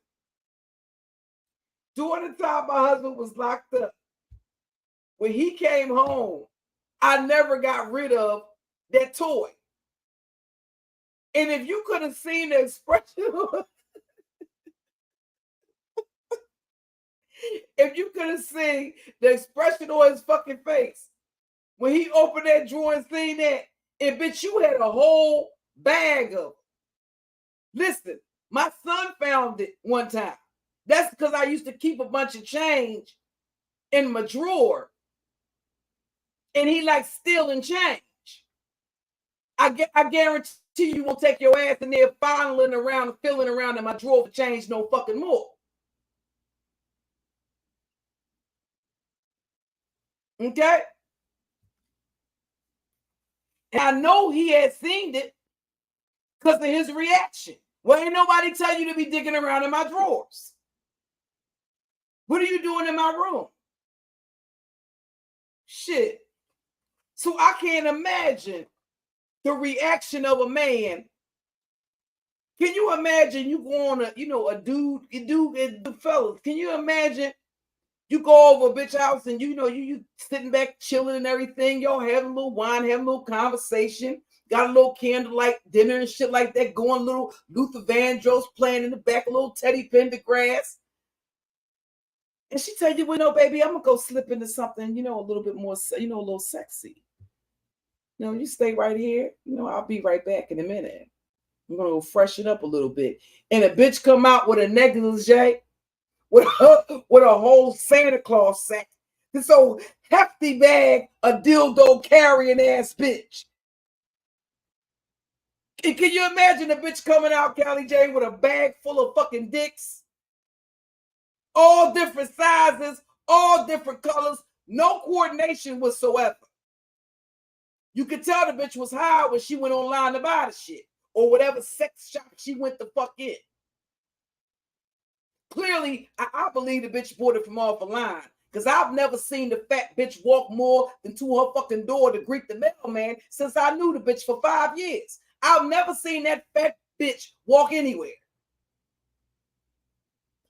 [SPEAKER 4] during the time my husband was locked up, when he came home, I never got rid of that toy. And if you could have seen the expression, if you could have seen the expression on his fucking face when he opened that drawer and seen that, and bitch, you had a whole bag of it. Listen, my son found it one time. That's because I used to keep a bunch of change in my drawer, and he likes stealing change. I guarantee you won't take your ass in there fondling around and feeling around in my drawer for change no fucking more. Okay? And I know he had seen it because of his reaction. Well, ain't nobody tell you to be digging around in my drawers. What are you doing in my room? Shit. So I can't imagine the reaction of a man. Can you imagine you go on a dude, fellas? Can you imagine you go over a bitch house and you sitting back chilling and everything, y'all having a little wine, having a little conversation, got a little candlelight dinner and shit like that, going a little Luther Vandross playing in the back, a little Teddy Pendergrass. And she tell you, well, no, baby, I'm gonna go slip into something, a little bit more, a little sexy. You stay right here. I'll be right back in a minute. I'm gonna go freshen up a little bit. And a bitch come out with a negligee, with a whole Santa Claus sack. This old hefty bag, a dildo carrying ass bitch. Can you imagine a bitch coming out, Callie J, with a bag full of fucking dicks? All different sizes, all different colors, no coordination whatsoever. You could tell the bitch was high when she went online to buy the shit, or whatever sex shop she went the fuck in. Clearly, I believe the bitch bought it from off a line, because I've never seen the fat bitch walk more than to her fucking door to greet the mailman since I knew the bitch for 5 years. I've never seen that fat bitch walk anywhere.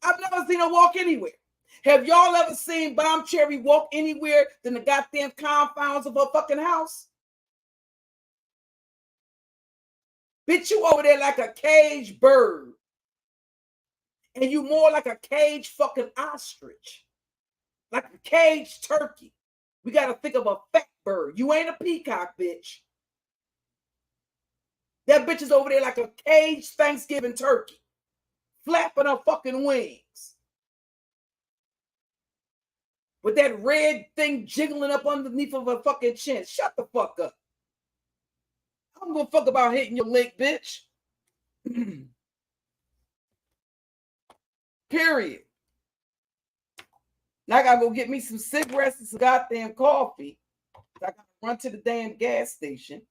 [SPEAKER 4] I've never seen her walk anywhere. Have y'all ever seen Bombcherry walk anywhere than the goddamn confines of her fucking house? Bitch, you over there like a caged bird. And you more like a caged fucking ostrich. Like a caged turkey. We got to think of a fat bird. You ain't a peacock, bitch. That bitch is over there like a caged Thanksgiving turkey. Flapping her fucking wings. With that red thing jiggling up underneath of her fucking chin. Shut the fuck up. I don't give a fuck about hitting your link, bitch. Period. Now I gotta go get me some cigarettes and some goddamn coffee. I gotta run to the damn gas station.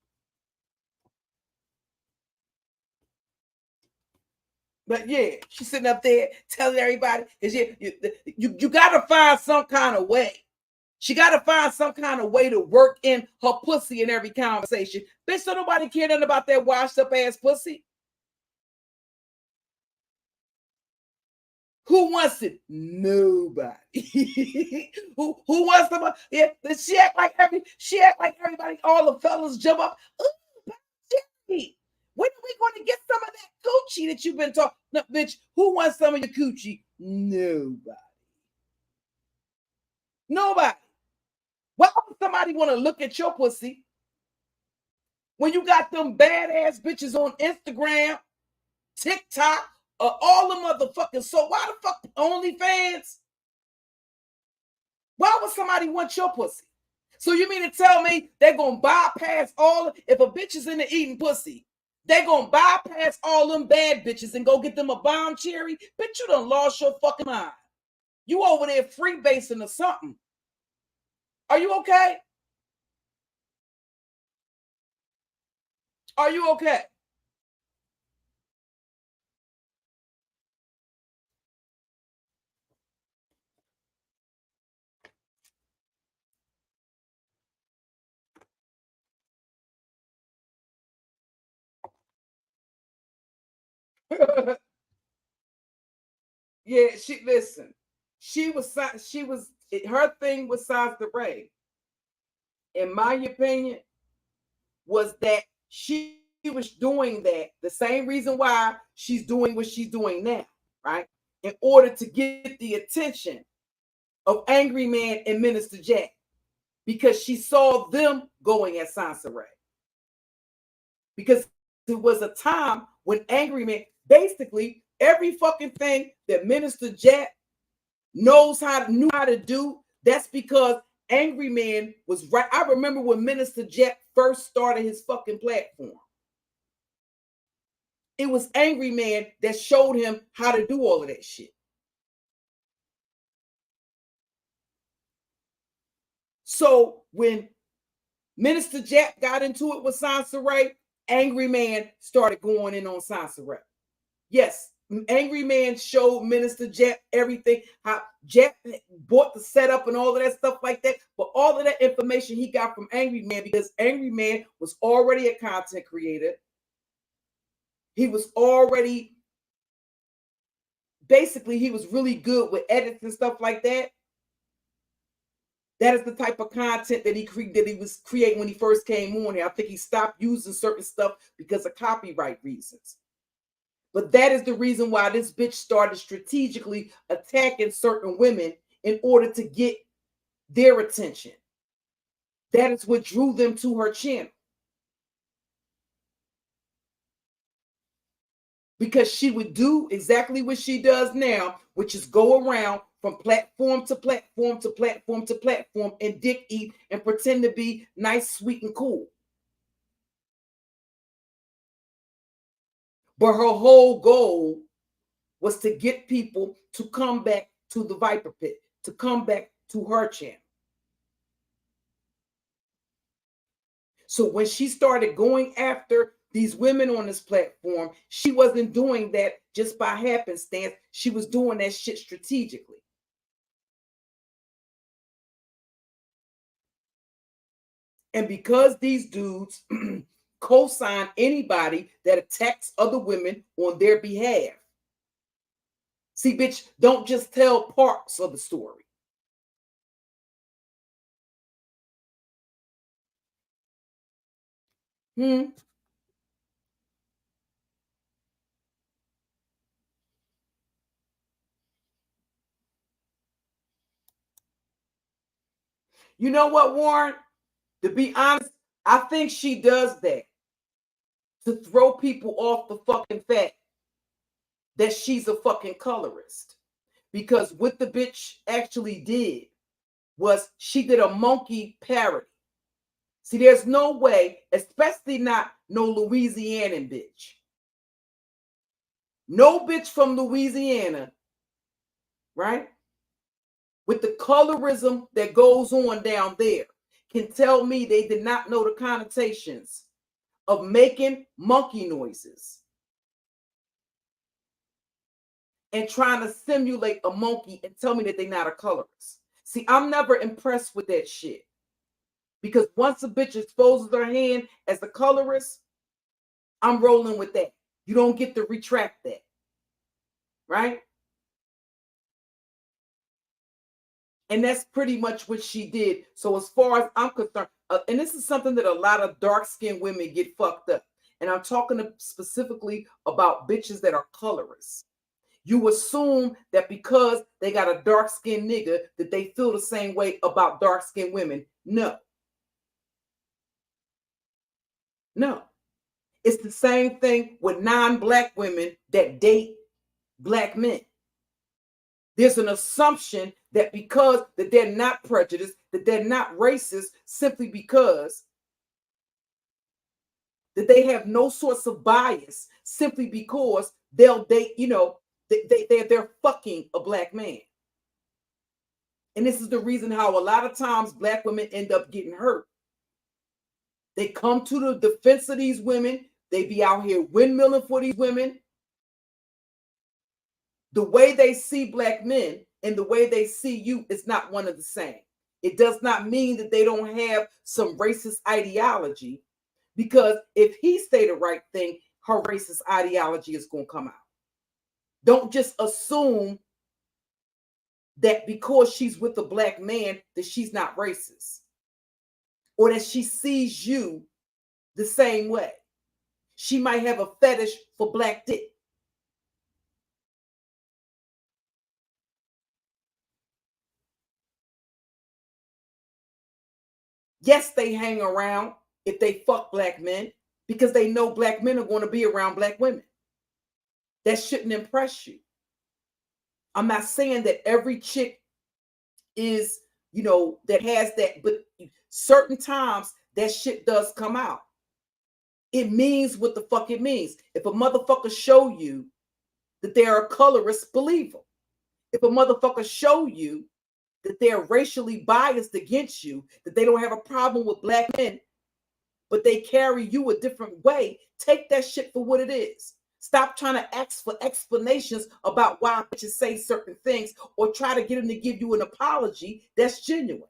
[SPEAKER 4] But yeah, she's sitting up there telling everybody, because you gotta find some kind of way. She gotta find some kind of way to work in her pussy in every conversation. Bitch, so nobody care nothing about that washed up ass pussy. Who wants it? Nobody. Who wants somebody? Yeah, she act like everybody, all the fellas jump up. Ooh, Bombcherry. When are we going to get some of that coochie that you've been talking? No, bitch, who wants some of your coochie? Nobody. Nobody. Why would somebody want to look at your pussy when you got them badass bitches on Instagram, TikTok, all the motherfuckers? So why the fuck OnlyFans? Why would somebody want your pussy? So you mean to tell me they're going to bypass if a bitch is into eating pussy, they're going to bypass all them bad bitches and go get them a Bombcherry? Bitch, you done lost your fucking mind. You over there freebasing or something. Are you okay? Are you okay? Yeah, her thing was Sans the Ray. In my opinion, was that she was doing that the same reason why she's doing what she's doing now, right? In order to get the attention of Angry Man and Minister Jack, because she saw them going at Sansa Ray. Because there was a time when Angry Man, basically every fucking thing that Minister Jack knew how to do, that's because Angry Man was right. I remember when Minister Jack first started his fucking platform. It was Angry Man that showed him how to do all of that shit. So when Minister Jack got into it with Sansa Ray, Angry Man started going in on Sansa Ray. Yes, Angry Man showed Minister Jack everything, how Jack bought the setup and all of that stuff like that. But all of that information he got from Angry Man, because Angry Man was already a content creator. He was already, basically, he was really good with edits and stuff like that. That is the type of content that he was creating when he first came on here. I think he stopped using certain stuff because of copyright reasons. But that is the reason why this bitch started strategically attacking certain women in order to get their attention. That is what drew them to her channel. Because she would do exactly what she does now, which is go around from platform to platform to platform to platform and dick eat and pretend to be nice, sweet, and cool. But her whole goal was to get people to come back to the Viper Pit, to come back to her channel. So when she started going after these women on this platform, she wasn't doing that just by happenstance. She was doing that shit strategically. And because these dudes co-sign anybody that attacks other women on their behalf. See, bitch, don't just tell parts of the story. You know what, Warren? To be honest, I think she does that to throw people off the fucking fact that she's a fucking colorist. Because what the bitch actually did was she did a monkey parody. See, there's no way, especially not no Louisianan bitch. No bitch from Louisiana, right? With the colorism that goes on down there can tell me they did not know the connotations of making monkey noises and trying to simulate a monkey and tell me that they're not a colorist. See, I'm never impressed with that shit. Because once a bitch exposes her hand as a colorist, I'm rolling with that. You don't get to retract that. Right? And that's pretty much what she did. So as far as I'm concerned, and this is something that a lot of dark-skinned women get fucked up. And I'm talking specifically about bitches that are colorists. You assume that because they got a dark-skinned nigga that they feel the same way about dark-skinned women. No. No. It's the same thing with non-black women that date black men. There's an assumption that because that they're not prejudiced, that they're not racist, simply because that they have no source of bias, simply because they'll date, you know, they're fucking a black man. And this is the reason how a lot of times black women end up getting hurt. They come to the defense of these women. They be out here windmilling for these women. The way they see black men and the way they see you is not one of the same. It does not mean that they don't have some racist ideology, because if he say the right thing, her racist ideology is going to come out. Don't just assume that because she's with a black man that she's not racist, or that she sees you the same way. She might have a fetish for black dick. Yes, they hang around if they fuck black men because they know black men are going to be around black women. That shouldn't impress you. I'm not saying that every chick is, that has that, but certain times that shit does come out. It means what the fuck it means. If a motherfucker show you that they're a colorist, believe them. If a motherfucker show you that they're racially biased against you, that they don't have a problem with black men, but they carry you a different way, take that shit for what it is. Stop trying to ask for explanations about why bitches say certain things or try to get them to give you an apology that's genuine.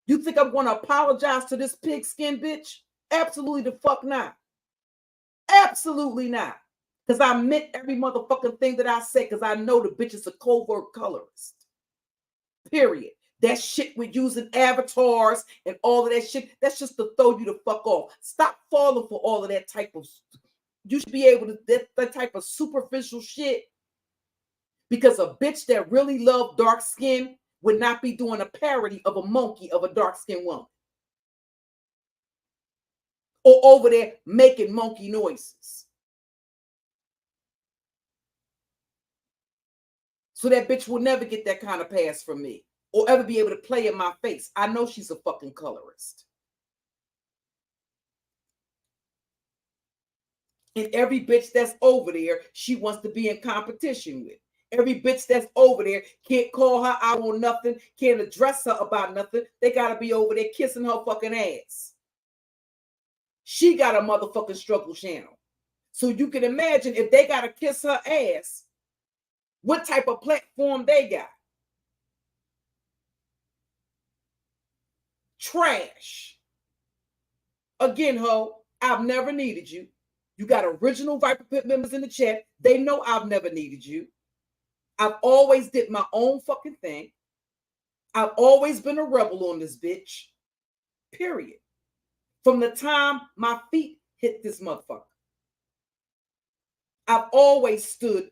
[SPEAKER 4] You think I'm going to apologize to this pigskin bitch? Absolutely the fuck not. Absolutely not. Because I meant every motherfucking thing that I said because I know the bitch is a covert colorist. Period. That shit with using avatars and all of that shit, that's just to throw you the fuck off. Stop falling for all of that type of, you should be able to, that type of superficial shit, because a bitch that really loved dark skin would not be doing a parody of a monkey of a dark skinned woman. Or over there making monkey noises. So that bitch will never get that kind of pass from me or ever be able to play in my face. I know she's a fucking colorist. And every bitch that's over there, she wants to be in competition with. Every bitch that's over there can't call her out on nothing, can't address her about nothing. They got to be over there kissing her fucking ass. She got a motherfucking struggle channel. So you can imagine if they got to kiss her ass, what type of platform they got. Trash. Again, Heaux, I've never needed you. You got original Viper Pit members in the chat. They know I've never needed you. I've always did my own fucking thing. I've always been a rebel on this bitch. Period. From the time my feet hit this motherfucker. I've always stood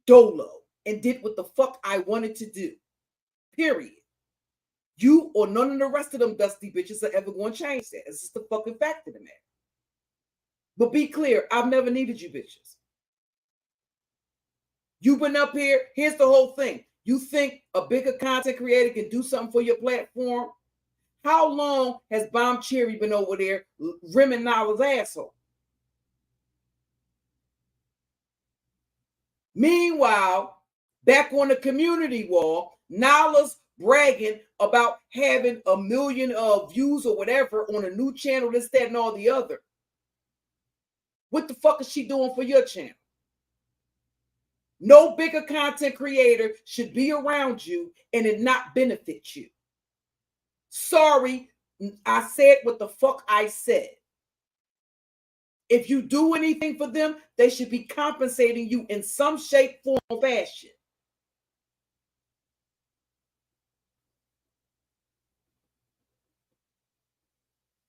[SPEAKER 4] dolo and did what the fuck I wanted to do. Period. You or none of the rest of them dusty bitches are ever going to change that. It's just the fucking fact of the matter. But be clear, I've never needed you bitches. You've been up here. Here's the whole thing. You think a bigger content creator can do something for your platform? How long has Bombcherry been over there rimming Nala's asshole? Meanwhile, back on the community wall, Nala's bragging about having 1 million views or whatever on a new channel, this, that, and all the other. What the fuck is she doing for your channel? No bigger content creator should be around you and it not benefit you. Sorry, I said what the fuck I said. If you do anything for them, they should be compensating you in some shape, form, or fashion.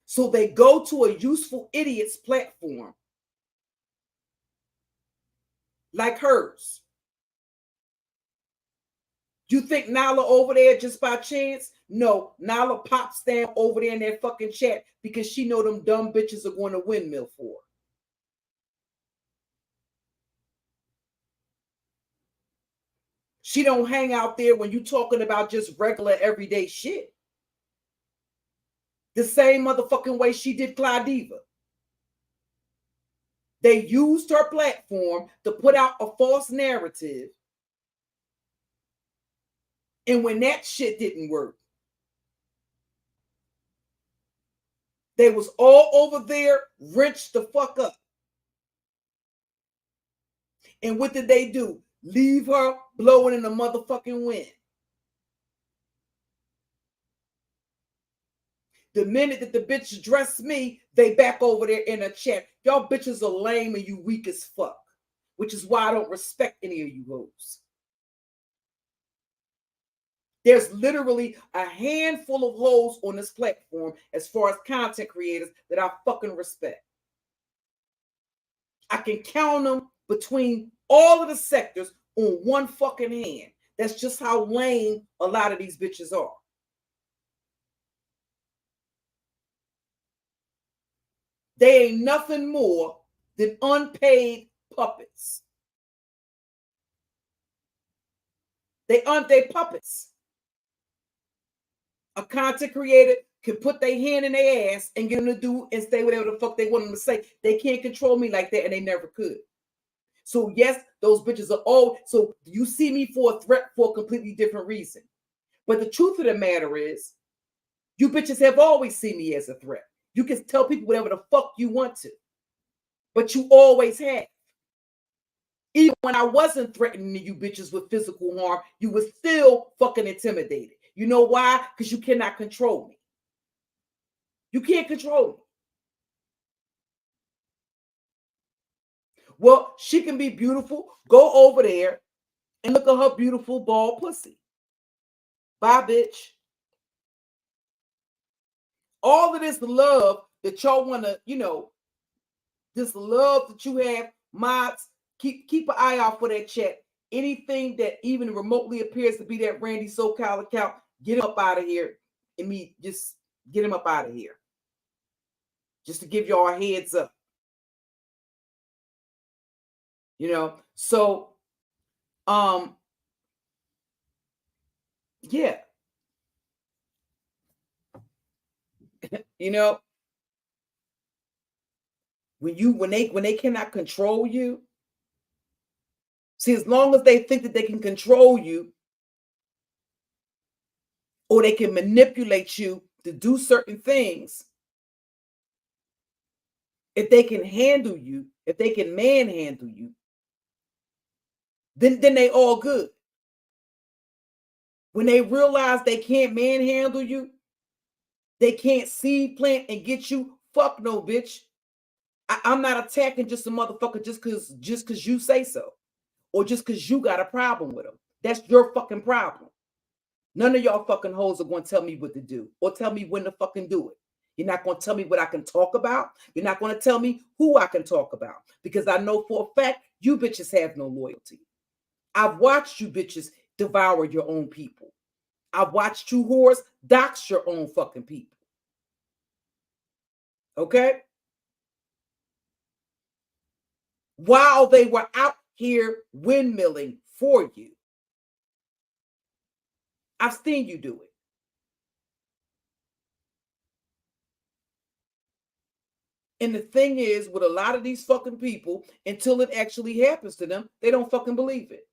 [SPEAKER 4] So they go to a useful idiot's platform like hers. You think Nala over there just by chance? No, Nala pops down over there in that fucking chat because she know them dumb bitches are going to windmill for her. She don't hang out there when you talking about just regular everyday shit. The same motherfucking way she did Claudiva. They used her platform to put out a false narrative. And when that shit didn't work, they was all over there, wrenched the fuck up. And what did they do? Leave her blowing in the motherfucking wind. The minute that the bitch addressed me, they back over there in a chat. Y'all bitches are lame and you weak as fuck. Which is why I don't respect any of you hoes. There's literally a handful of hoes on this platform as far as content creators that I fucking respect. I can count them between all of the sectors on one fucking hand. That's just how lame a lot of these bitches are. They ain't nothing more than unpaid puppets. They puppets. A content creator can put their hand in their ass and get them to do and say whatever the fuck they want them to say. They can't control me like that, and they never could. So yes, those bitches are old. So you see me for a threat for a completely different reason. But the truth of the matter is, you bitches have always seen me as a threat. You can tell people whatever the fuck you want to, but you always have. Even when I wasn't threatening you bitches with physical harm, you were still fucking intimidated. You know why? Because you cannot control me. You can't control me. Well, she can be beautiful. Go over there and look at her beautiful bald pussy. Bye, bitch. All of this love that y'all want to, this love that you have, mods, keep an eye out for that chat. Anything that even remotely appears to be that Randy SoCal account, get him up out of here. Just get him up out of here. Just to give y'all a heads up. So, yeah. When they cannot control you, see, as long as they think that they can control you or they can manipulate you to do certain things, if they can handle you, if they can manhandle you, then they all good. When they realize they can't manhandle you, they can't seed plant and get you, fuck no, bitch. I'm not attacking just a motherfucker just because you say so, or just because you got a problem with them. That's your fucking problem. None of y'all fucking hoes are going to tell me what to do or tell me when to fucking do it. You're not going to tell me what I can talk about. You're not going to tell me who I can talk about, because I know for a fact you bitches have no loyalty. I've watched you bitches devour your own people. I've watched you whores dox your own fucking people. Okay? While they were out here windmilling for you. I've seen you do it. And the thing is, with a lot of these fucking people, until it actually happens to them, they don't fucking believe it.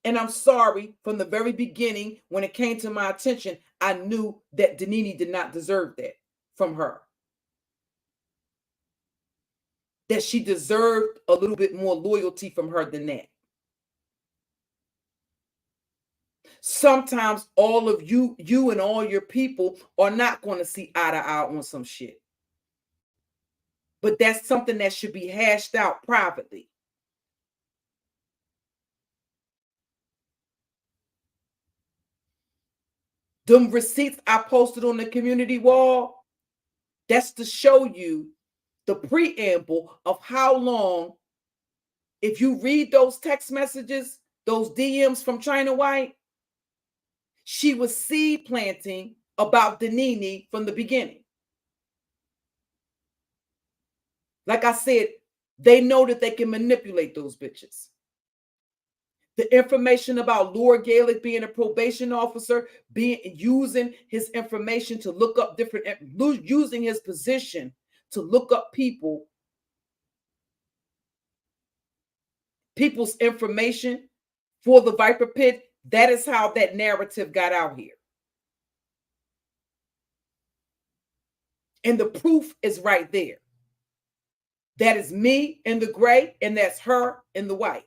[SPEAKER 4] And I'm sorry, from the very beginning, when it came to my attention, I knew that Danini did not deserve that from her. That she deserved a little bit more loyalty from her than that. Sometimes all of you and all your people are not going to see eye to eye on some shit. But that's something that should be hashed out privately. Them receipts I posted on the community wall, that's to show you the preamble of how long, if you read those text messages, those DMs from China White, she was seed planting about Danini from the beginning. Like I said, they know that they can manipulate those bitches. The information about Lord Gaelic being a probation officer, using his information to look up using his position to look up people's information for the Viper Pit. That is how that narrative got out here. And the proof is right there. That is me in the gray, and that's her in the white.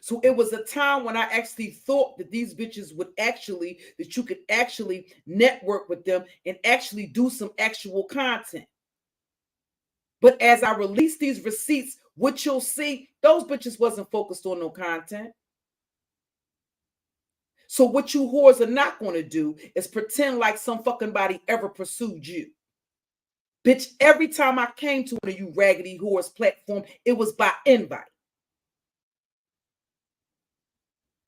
[SPEAKER 4] So it was a time when I actually thought that these bitches that you could actually network with them and actually do some actual content. But as I released these receipts What you'll see, those bitches wasn't focused on no content. So what you whores are not going to do is pretend like some fucking body ever pursued you. Bitch, every time I came to one of you raggedy whores platform, it was by invite.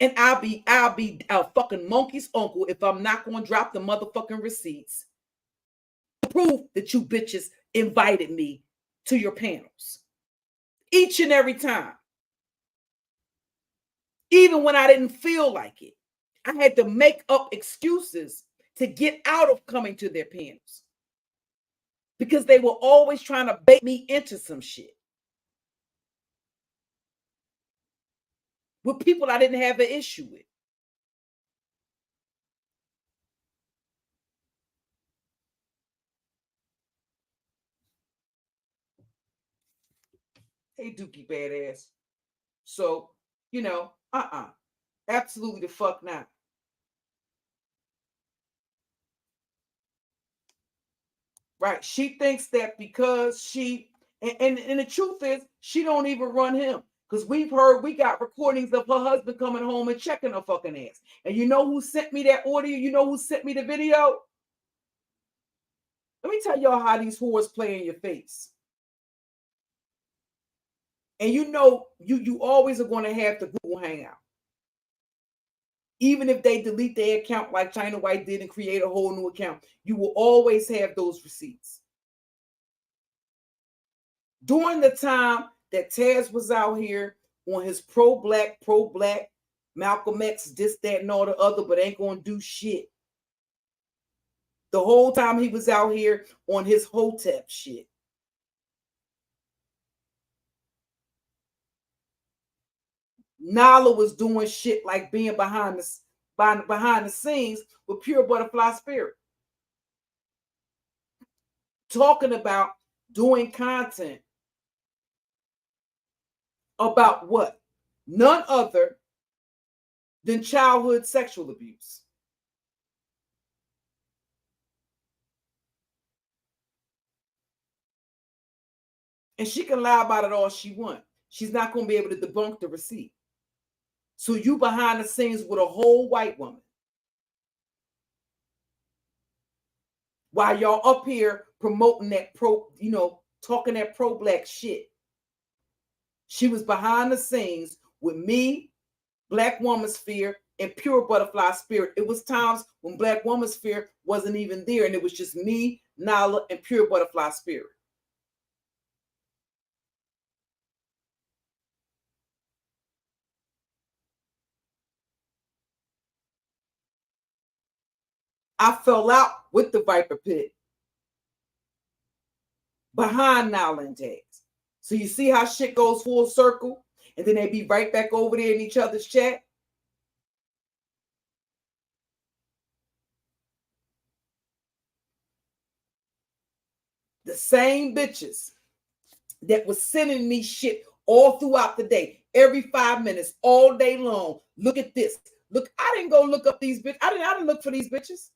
[SPEAKER 4] And I'll be a fucking monkey's uncle if I'm not going to drop the motherfucking receipts to prove that you bitches invited me to your panels. Each and every time. Even when I didn't feel like it. I had to make up excuses to get out of coming to their panels. Because they were always trying to bait me into some shit. With people I didn't have an issue with. Hey, Dookie badass. So, you know, absolutely the fuck not. Right? She thinks that because she, and the truth is, she don't even run him. Because we got recordings of her husband coming home and checking her fucking ass. And you know who sent me that audio? You know who sent me the video? Let me tell y'all how these whores play in your face. And you know, you always are going to have the Google Hangout. Even if they delete their account like China White did and create a whole new account, you will always have those receipts. During the time that Taz was out here on his pro-black, Malcolm X, this, that, and all the other, but ain't going to do shit. The whole time he was out here on his Hotep shit. Nala was doing shit like being behind the scenes with Pure Butterfly Spirit. Talking about doing content about what? None other than childhood sexual abuse. And she can lie about it all she wants. She's not going to be able to debunk the receipt. So you behind the scenes with a whole white woman. While y'all up here promoting that talking that pro-black shit. She was behind the scenes with me, Black Woman Sphere, and Pure Butterfly Spirit. It was times when Black Woman Sphere wasn't even there, and it was just me, Nala, and Pure Butterfly Spirit. I fell out with the Viper Pit behind Nala and Taz. So you see how shit goes full circle, and then they be right back over there in each other's chat. The same bitches that was sending me shit all throughout the day, every 5 minutes, all day long. Look at this. Look, I didn't go look up these bitches. I didn't look for these bitches.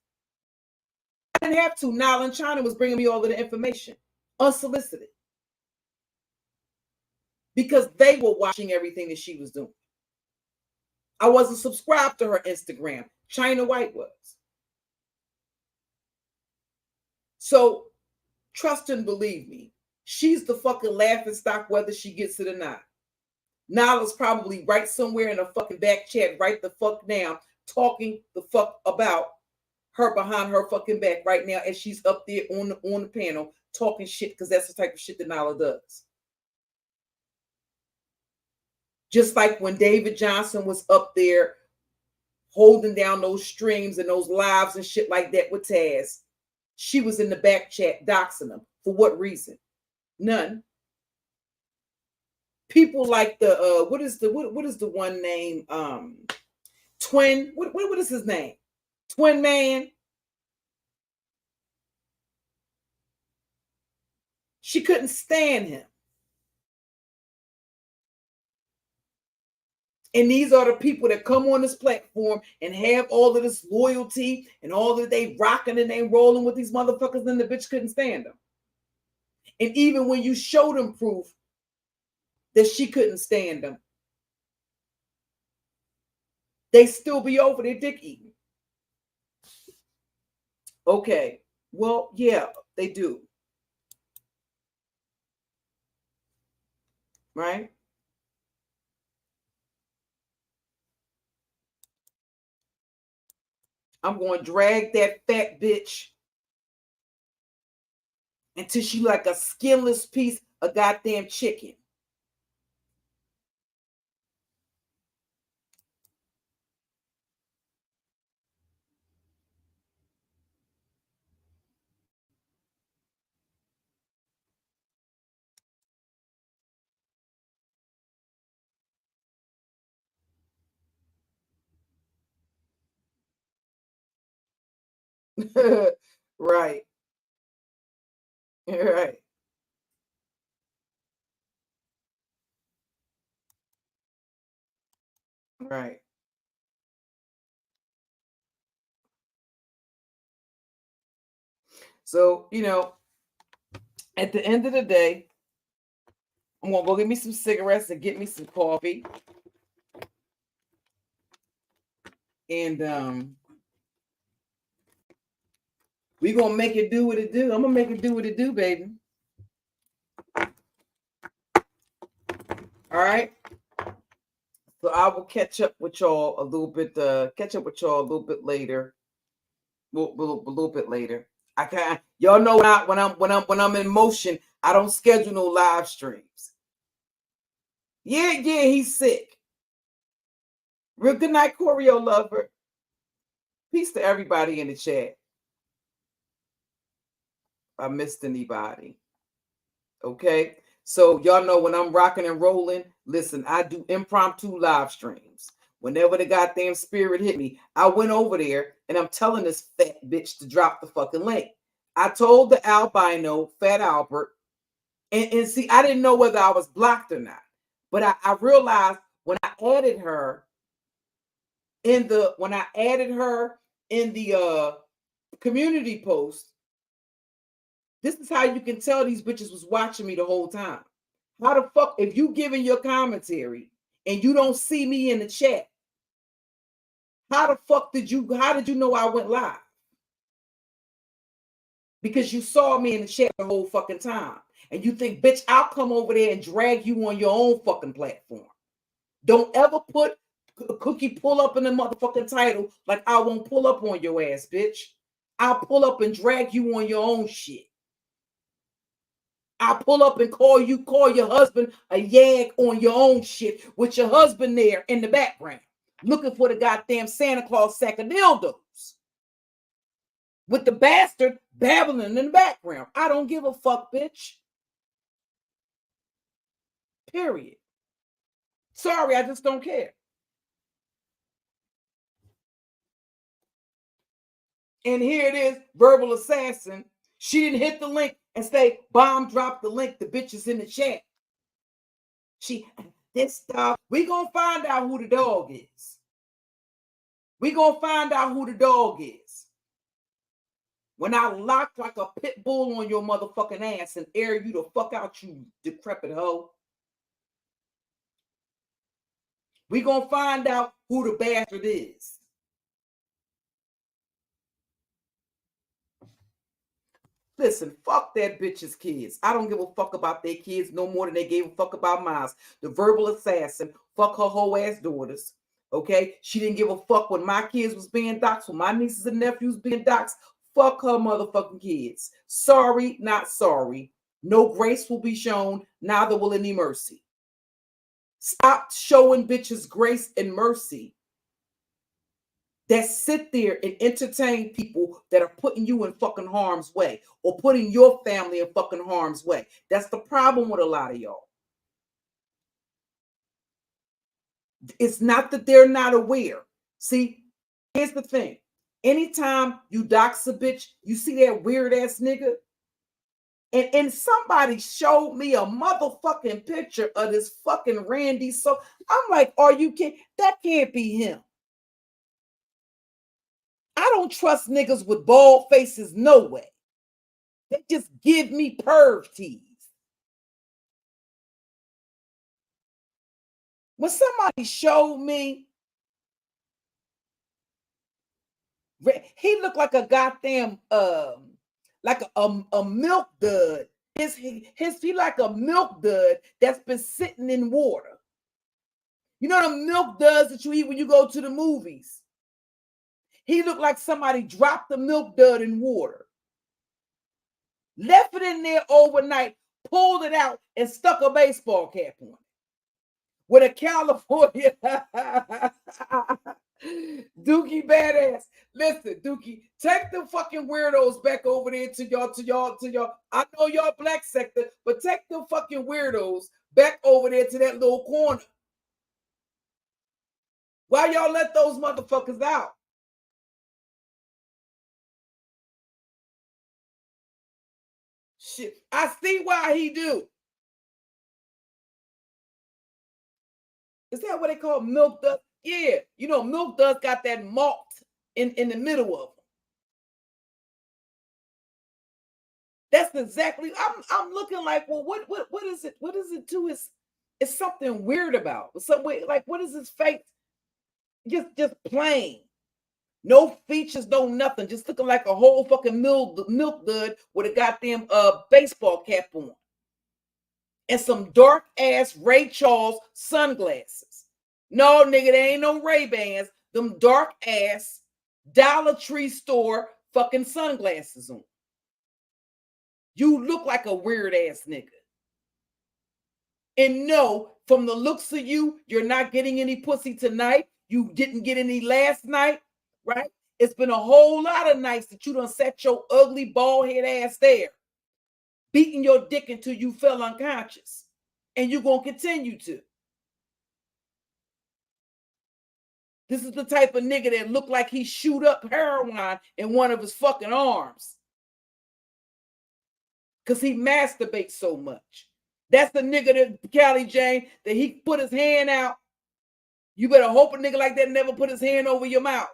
[SPEAKER 4] I didn't have to. Nala and China was bringing me all of the information, unsolicited. Because they were watching everything that she was doing. I wasn't subscribed to her Instagram. China White was. So, trust and believe me, she's the fucking laughing stock whether she gets it or not. Nala's probably right somewhere in a fucking back chat right the fuck now, talking the fuck about her behind her fucking back right now as she's up there on the panel talking shit, because that's the type of shit that Nala does. Just like when David Johnson was up there holding down those streams and those lives and shit like that with Taz, she was in the back chat doxing them. For what reason? None. People like the what is the one name? Twin. What is his name? Twin Man. She couldn't stand him. And these are the people that come on this platform and have all of this loyalty and all that they rocking and they rolling with these motherfuckers, and the bitch couldn't stand them. And even when you show them proof, that she couldn't stand them, they still be over there dick eating. Okay, well, yeah, they do. Right? I'm going to drag that fat bitch until she like a skinless piece of goddamn chicken. Right. Right. Right. So, at the end of the day, I'm gonna go get me some cigarettes and get me some coffee. And we gonna make it do what it do. I'm gonna make it do what it do, baby. All right. So I will catch up with y'all a little bit. Later. A little bit later. I can't. Y'all know when I'm in motion, I don't schedule no live streams. Yeah, he's sick. Real good night, Choreo lover. Peace to everybody in the chat. I missed anybody. Okay. So y'all know when I'm rocking and rolling, listen, I do impromptu live streams. Whenever the goddamn spirit hit me, I went over there and I'm telling this fat bitch to drop the fucking link. I told the albino, Fat Albert, and see, I didn't know whether I was blocked or not. But I realized when I added her in the community post, this is how you can tell these bitches was watching me the whole time. How the fuck, if you giving your commentary and you don't see me in the chat, how did you know I went live? Because you saw me in the chat the whole fucking time. And you think, bitch, I'll come over there and drag you on your own fucking platform. Don't ever put Cookie pull up in the motherfucking title like I won't pull up on your ass, bitch. I'll pull up and drag you on your own shit. I'll pull up and call your husband a yag on your own shit with your husband there in the background looking for the goddamn Santa Claus sack of dildos with the bastard babbling in the background. I don't give a fuck, bitch. Period. Sorry, I just don't care. And here it is, verbal assassin. She didn't hit the link and say, bomb dropped the link. The bitch is in the chat. This stuff, we gonna find out who the dog is. We gonna find out who the dog is. When I lock like a pit bull on your motherfucking ass and air you the fuck out, you decrepit hoe. We gonna find out who the bastard is. Listen, fuck that bitch's kids. I don't give a fuck about their kids no more than they gave a fuck about mine. The verbal assassin, fuck her whole ass daughters. Okay? She didn't give a fuck when my kids was being doxxed, when my nieces and nephews being doxxed. Fuck her motherfucking kids. Sorry, not sorry. No grace will be shown, neither will any mercy. Stop showing bitches grace and mercy that sit there and entertain people that are putting you in fucking harm's way or putting your family in fucking harm's way. That's the problem with a lot of y'all. It's not that they're not aware. See, here's the thing. Anytime you dox a bitch, you see that weird ass nigga, and somebody showed me a motherfucking picture of this fucking Randy. So I'm like, are you kidding? That can't be him. I don't trust niggas with bald faces, no way. They just give me perv tease. When somebody showed me, he looked like a goddamn like a milk dud. He like a milk dud that's been sitting in water. You know the milk duds that you eat when you go to the movies. He looked like somebody dropped the milk dud in water, left it in there overnight, pulled it out, and stuck a baseball cap on it with a California Dookie badass. Listen, Dookie, take the fucking weirdos back over there to y'all. I know y'all black sector, but take the fucking weirdos back over there to that little corner. Why y'all let those motherfuckers out? Shit, I see why he do. Is that what they call milk dust? Yeah, you know, milk dust got that malt in the middle of them. That's exactly. I'm looking like, well, what is it? What is it to? It's something weird about. Some way, like, what is his face? Just plain. No features, no nothing. Just looking like a whole fucking milk dud with a goddamn baseball cap on. And some dark ass Ray Charles sunglasses. No, nigga, they ain't no Ray-Bans. Them dark ass Dollar Tree store fucking sunglasses on. You look like a weird ass nigga. And no, from the looks of you, you're not getting any pussy tonight. You didn't get any last night, right? It's been a whole lot of nights that you done set your ugly bald head ass there, beating your dick until you fell unconscious. And you're going to continue to. This is the type of nigga that look like he shoot up heroin in one of his fucking arms. Because he masturbates so much. That's the nigga that, Callie Jane, that he put his hand out. You better hope a nigga like that never put his hand over your mouth.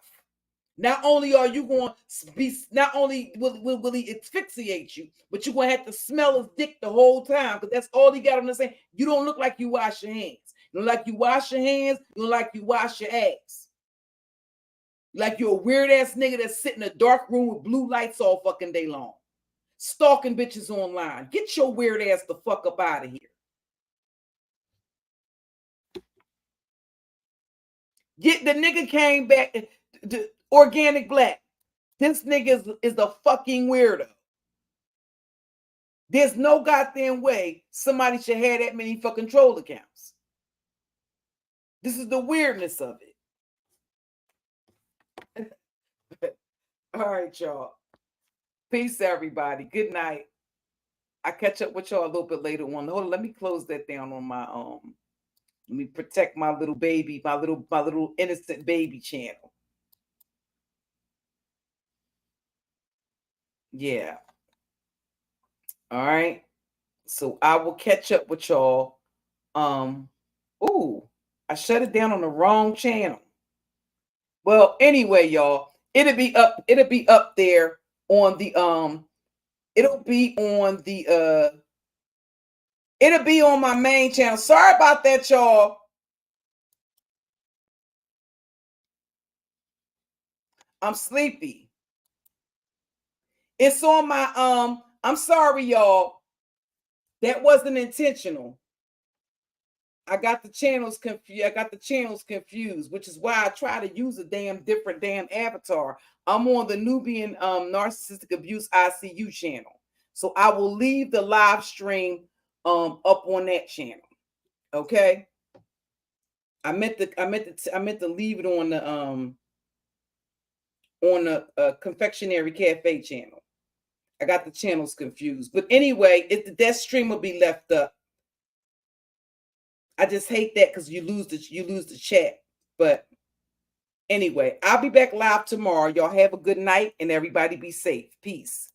[SPEAKER 4] Not only are you going to be, not only will he asphyxiate you, but you're going to have to smell his dick the whole time because that's all he got on his hand. You don't look like you wash your hands. You don't like you wash your hands. You don't like you wash your ass. Like you're a weird ass nigga that's sitting in a dark room with blue lights all fucking day long. Stalking bitches online. Get your weird ass the fuck up out of here. Get the nigga came back, the organic black. This nigga is a fucking weirdo. There's no goddamn way somebody should have that many fucking troll accounts. This is the weirdness of it. All right, y'all. Peace, everybody. Good night. I catch up with y'all a little bit later on. Hold on, let me close that down on my let me protect my little baby, my little innocent baby channel. Yeah. All right. So I will catch up with y'all. Ooh, I shut it down on the wrong channel. Well, anyway, y'all, it'll be up there on the it'll be on my main channel. Sorry about that, y'all. I'm sleepy. It's on my I'm sorry, y'all. That wasn't intentional. I got the channels confused, which is why I try to use a different avatar. I'm on the Nubian Narcissistic Abuse ICU channel. So I will leave the live stream up on that channel. Okay? I meant to leave it on the Confectionery Cafe channel. I got the channels confused. But anyway, that stream will be left up. I just hate that because you lose the chat. But anyway, I'll be back live tomorrow. Y'all have a good night and everybody be safe. Peace.